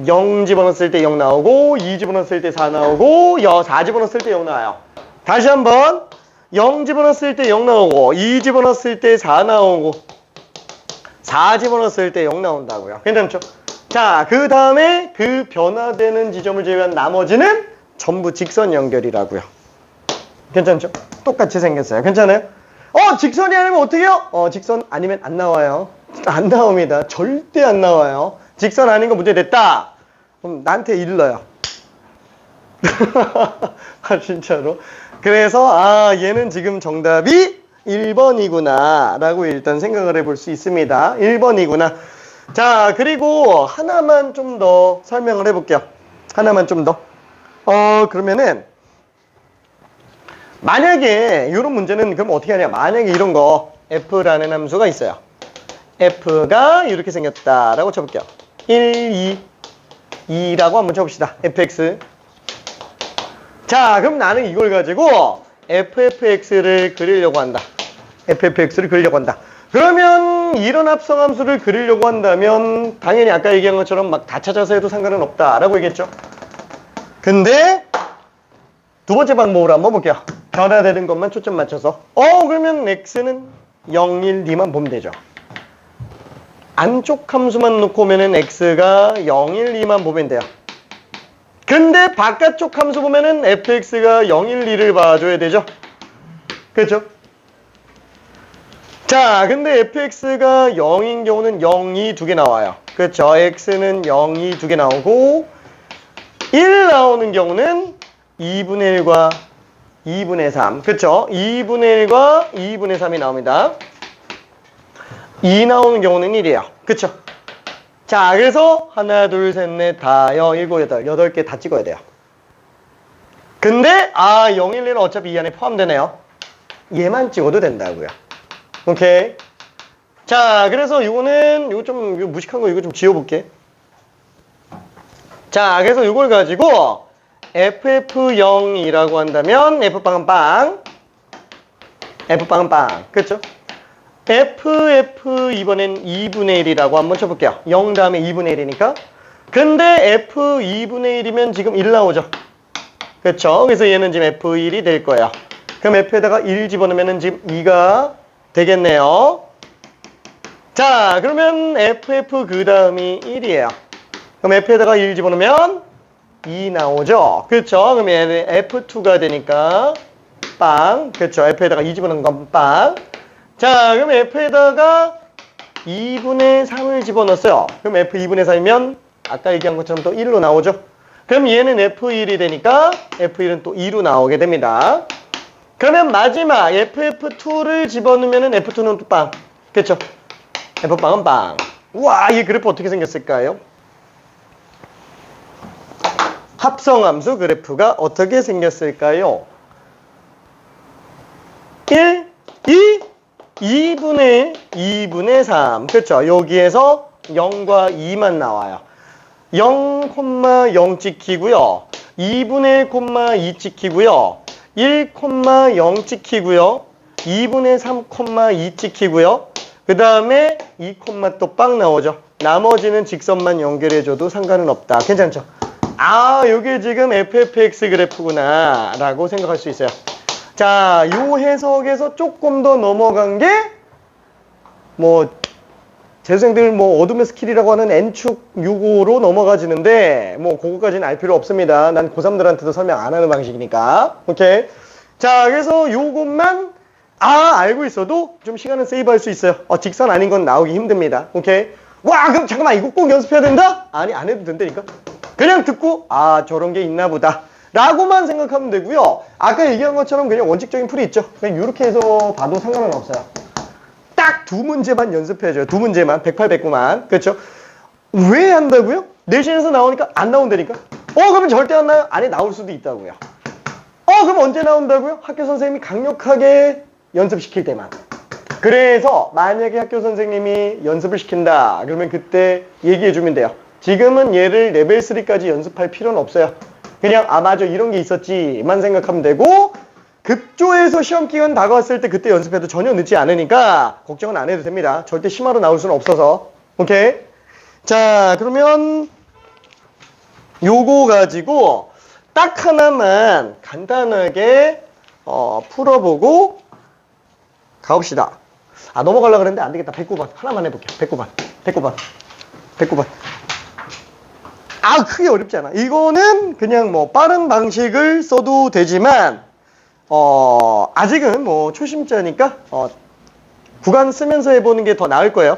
0 집어넣었을 때 0 나오고, 2 집어넣었을 때 4 나오고, 4 집어넣었을 때 0 나와요. 다시 한번. 0 집어넣었을 때 0 나오고, 2 집어넣었을 때 4 나오고, 4 집어넣었을 때 0 나온다고요. 괜찮죠? 자, 그 다음에 그 변화되는 지점을 제외한 나머지는 전부 직선 연결이라고요. 괜찮죠? 똑같이 생겼어요. 괜찮아요? 직선이 아니면 어떻게 해요? 직선 아니면 안 나와요. 안 나옵니다. 절대 안 나와요. 직선 아닌 거 문제 됐다. 그럼 나한테 일러요. 진짜로. 그래서 얘는 지금 정답이 1번이구나 라고 일단 생각을 해볼 수 있습니다. 1번이구나. 자, 그리고 하나만 좀 더 설명을 해볼게요. 하나만 좀 더. 그러면은 만약에 이런 문제는 그럼 어떻게 하냐? 만약에 이런 거 f라는 함수가 있어요. f가 이렇게 생겼다라고 쳐볼게요. 1, 2라고 한번 쳐봅시다. fx. 자, 그럼 나는 이걸 가지고 ffx를 그리려고 한다. ffx를 그리려고 한다. 그러면 이런 합성함수를 그리려고 한다면 당연히 아까 얘기한 것처럼 막 다 찾아서 해도 상관은 없다라고 얘기했죠. 근데 두 번째 방법으로 한번 볼게요. 변화되는 것만 초점 맞춰서. 그러면 x는 0, 1, 2만 보면 되죠. 안쪽 함수만 놓고 오면은 x가 0, 1, 2만 보면 돼요. 근데 바깥쪽 함수 보면은 fx가 0, 1, 2를 봐줘야 되죠. 그렇죠? 자, 근데 fx가 0인 경우는 0, 2 두 개 나와요. 그렇죠? x는 0, 2 두 개 나오고 1 나오는 경우는 2분의 1과 2분의 3. 그쵸? 2분의 1과 2분의 3이 나옵니다. 2 나오는 경우는 1이에요. 그쵸? 자, 그래서 하나, 둘, 셋, 넷, 다, 여, 일곱, 여덟. 8개 다 찍어야 돼요. 근데 011은 어차피 이 안에 포함되네요. 얘만 찍어도 된다고요. 오케이. 자, 그래서 이거는 이거 무식한 거 이거 좀 지워볼게. 자, 그래서 이걸 가지고 FF0이라고 한다면 F빵은 빵, F빵은 빵, 그렇죠? FF 이번엔 2분의 1이라고 한번 쳐볼게요. 0 다음에 2분의 1이니까. 근데 F 2분의 1이면 지금 1 나오죠. 그렇죠? 그래서 얘는 지금 F1이 될 거예요. 그럼 F에다가 1 집어넣으면 지금 2가 되겠네요. 자, 그러면 FF 그 다음이 1이에요. 그럼 F에다가 1 집어넣으면 2 나오죠. 그렇죠? 그럼 얘는 F2가 되니까 빵. 그렇죠? F에다가 2 집어넣은 건 빵. 자, 그럼 F에다가 2분의 3을 집어넣었어요. 그럼 F 2분의 3이면 아까 얘기한 것처럼 또 1로 나오죠. 그럼 얘는 F1이 되니까 F1은 또 2로 나오게 됩니다. 그러면 마지막 FF2를 집어넣으면 F2는 또 빵. 그렇죠? F빵은 빵. 우와, 이 그래프 어떻게 생겼을까요? 합성함수 그래프가 어떻게 생겼을까요? 1, 2, 2분의 3. 그렇죠? 여기에서 0과 2만 나와요. 0,0 찍히고요. 2분의 1, 2 찍히고요. 1,0 찍히고요. 2분의 3, 2 찍히고요. 그 다음에 2, 또 빵 나오죠. 나머지는 직선만 연결해줘도 상관은 없다. 괜찮죠? 요게 지금 FFX 그래프구나 라고 생각할 수 있어요. 자, 요 해석에서 조금 더 넘어간 게 재수생들 어둠의 스킬이라고 하는 N축 6호로 넘어가지는데 그거까지는 알 필요 없습니다. 난 고3들한테도 설명 안 하는 방식이니까. 오케이. 자, 그래서 요것만 알고 있어도 좀 시간을 세이브할 수 있어요. 직선 아닌 건 나오기 힘듭니다. 오케이. 와, 그럼 잠깐만 이거 꼭 연습해야 된다? 아니, 안 해도 된다니까. 그냥 듣고 저런 게 있나 보다 라고만 생각하면 되고요. 아까 얘기한 것처럼 그냥 원칙적인 풀이 있죠. 그냥 이렇게 해서 봐도 상관은 없어요. 딱 두 문제만 연습해줘요. 두 문제만. 108, 109만. 그렇죠? 왜 한다고요? 내신에서 나오니까 안 나온다니까. 그러면 절대 안 나요? 아니, 나올 수도 있다고요. 그럼 언제 나온다고요? 학교 선생님이 강력하게 연습시킬 때만. 그래서 만약에 학교 선생님이 연습을 시킨다 그러면 그때 얘기해주면 돼요. 지금은 얘를 레벨 3까지 연습할 필요는 없어요. 그냥 맞아 이런 게 있었지만 생각하면 되고, 급조해서 시험기간 다가왔을 때 그때 연습해도 전혀 늦지 않으니까 걱정은 안 해도 됩니다. 절대 심화로 나올 수는 없어서. 오케이? 자, 그러면 요거 가지고 딱 하나만 간단하게 풀어보고 가봅시다. 넘어가려고 그랬는데 안 되겠다. 109번 하나만 해볼게요. 109번 크게 어렵지 않아. 이거는 그냥 빠른 방식을 써도 되지만 아직은 초심자니까 구간 쓰면서 해보는 게 더 나을 거예요.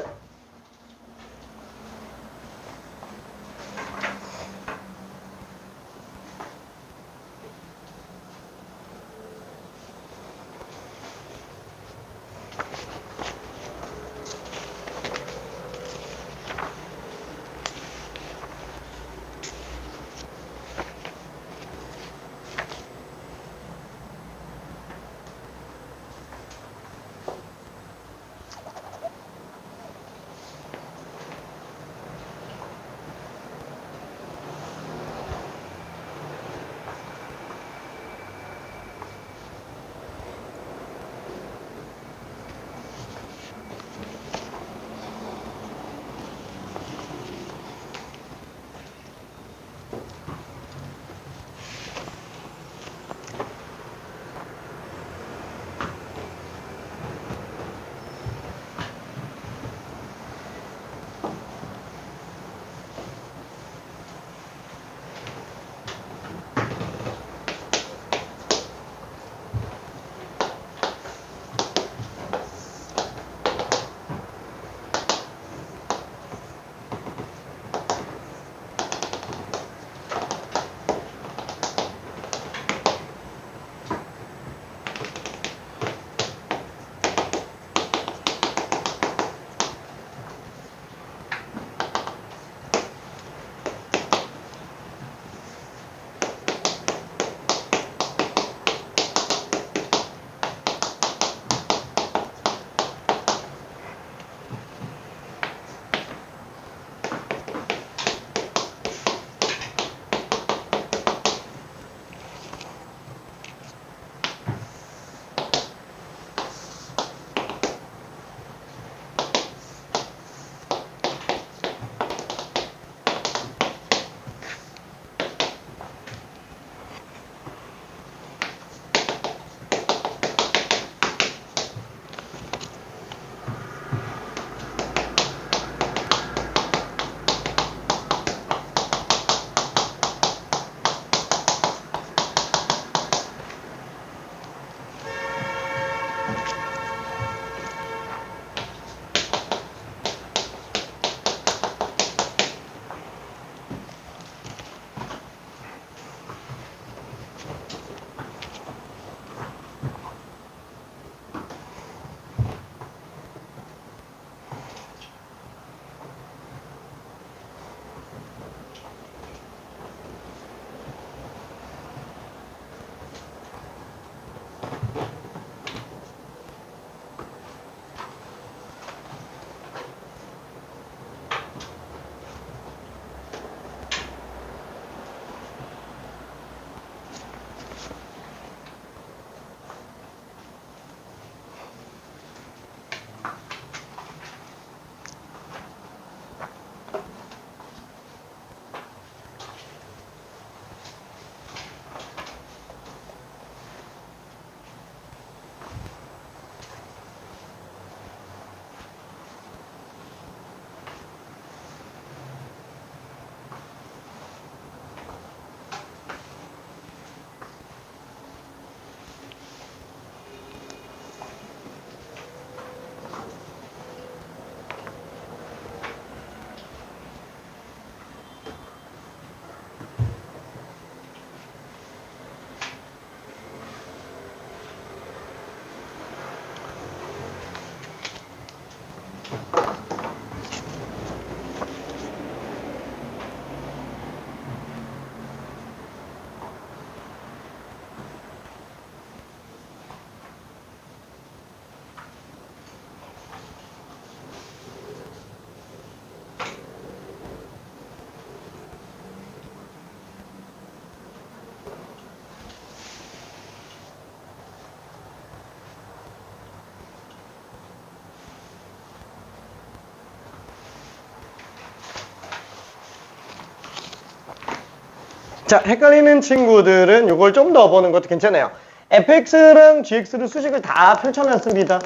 자, 헷갈리는 친구들은 이걸 좀 더 보는 것도 괜찮아요. fx랑 gx를 수식을 다 펼쳐놨습니다.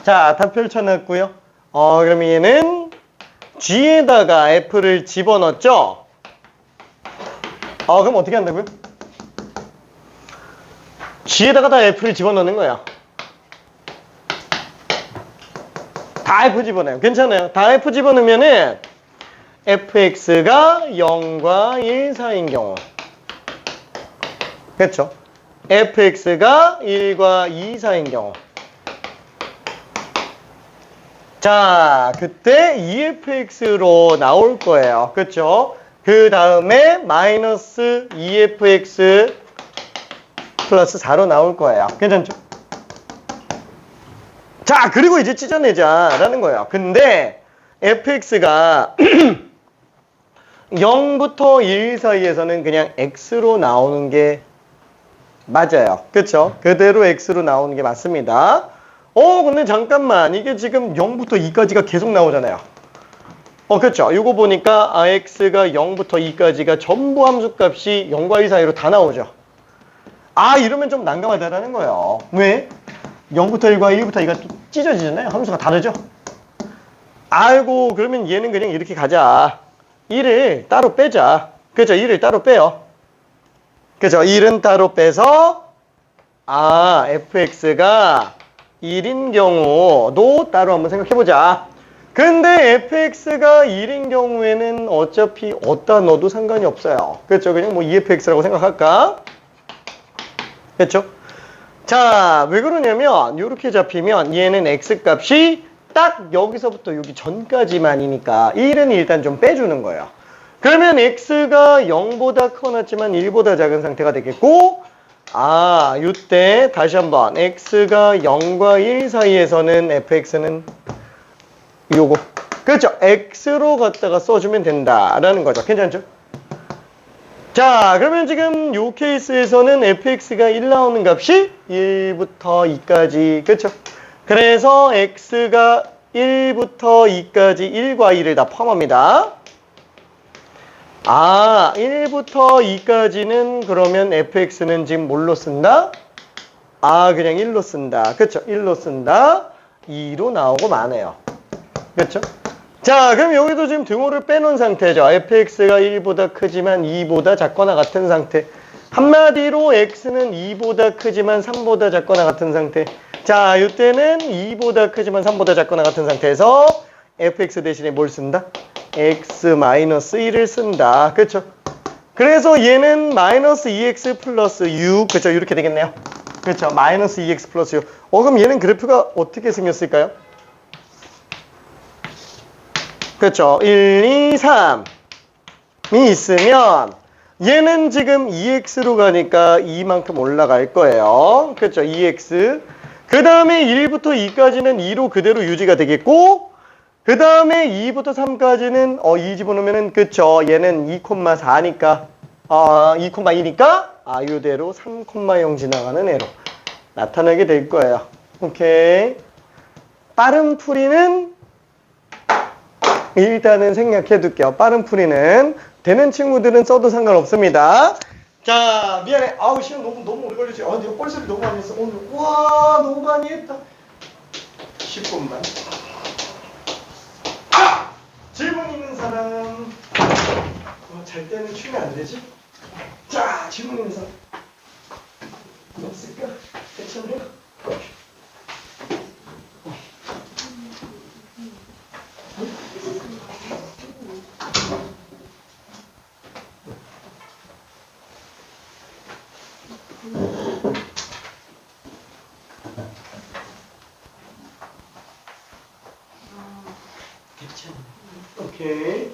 자, 다 펼쳐놨고요. 그럼 얘는 g에다가 f를 집어넣었죠? 그럼 어떻게 한다고요? g에다가 다 f를 집어넣는 거예요. 다 f 집어넣어요. 괜찮아요. 다 f 집어넣으면은 fx가 0과 1 사이인 경우. 그렇죠? fx가 1과 2 사이인 경우. 자, 그때 EFX로 나올 거예요. 그렇죠? 그 다음에 마이너스 EFX 플러스 4로 나올 거예요. 괜찮죠? 자, 그리고 이제 찢어내자라는 거예요. 근데 fx가 0부터 1 사이에서는 그냥 x로 나오는 게 맞아요. 그쵸? 그대로 x로 나오는 게 맞습니다. 근데 잠깐만. 이게 지금 0부터 2까지가 계속 나오잖아요. 그쵸? 이거 보니까 x가 0부터 2까지가 전부 함수값이 0과 1 사이로 다 나오죠. 이러면 좀 난감하다라는 거예요. 왜? 0부터 1과 1부터 2가 또 찢어지잖아요. 함수가 다르죠? 아이고, 그러면 얘는 그냥 이렇게 가자. 1을 따로 빼자. 그죠? 1을 따로 빼요. 그죠? 1은 따로 빼서, fx가 1인 경우도 따로 한번 생각해보자. 근데 fx가 1인 경우에는 어차피 어디다 넣어도 상관이 없어요. 그렇죠? 그냥 뭐 efx라고 생각할까? 그렇죠? 자, 왜 그러냐면 이렇게 잡히면 얘는 x값이 딱 여기서부터 여기 전까지만이니까 1은 일단 좀 빼주는 거예요. 그러면 x가 0보다 커놨지만 1보다 작은 상태가 되겠고, 이때 다시 한번 x가 0과 1 사이에서는 fx는 요거. 그렇죠? x로 갖다가 써주면 된다라는 거죠. 괜찮죠? 자, 그러면 지금 요 케이스에서는 fx가 1 나오는 값이 1부터 2까지. 그렇죠? 그래서 x가 1부터 2까지 1과 2를 다 포함합니다. 1부터 2까지는 그러면 fx는 지금 뭘로 쓴다? 그냥 1로 쓴다. 그쵸? 1로 쓴다. 2로 나오고 마네요. 그쵸? 자, 그럼 여기도 지금 등호를 빼놓은 상태죠. fx가 1보다 크지만 2보다 작거나 같은 상태. 한마디로 x는 2보다 크지만 3보다 작거나 같은 상태. 자, 이때는 2보다 크지만 3보다 작거나 같은 상태에서 fx 대신에 뭘 쓴다? x-1을 쓴다. 그렇죠? 그래서 얘는 마이너스 2x 플러스 6. 그렇죠? 이렇게 되겠네요. 그렇죠? 마이너스 2x 플러스 6. 그럼 얘는 그래프가 어떻게 생겼을까요? 그렇죠? 1, 2, 3이 있으면 얘는 지금 2x로 가니까 2만큼 올라갈 거예요. 그렇죠? 2x. 그 다음에 1부터 2까지는 2로 그대로 유지가 되겠고, 그 다음에 2부터 3까지는 2 집어넣으면은 그쵸, 얘는 2,4니까 2,2니까 이대로 3,0 지나가는 애로 나타나게 될 거예요. 오케이. 빠른 풀이는 일단은 생략해 둘게요. 빠른 풀이는 되는 친구들은 써도 상관없습니다. 자, 미안해. 시간 너무 오래 걸리지. 내가 뻘소리 너무 많이 했어. 오늘 와, 너무 많이 했다. 10분만. 질문 있는 사람. 잘 때는 추면 안 되지? 자, 질문 있는 사람. 없을까? 괜찮아요? 괜찮아. 오케이.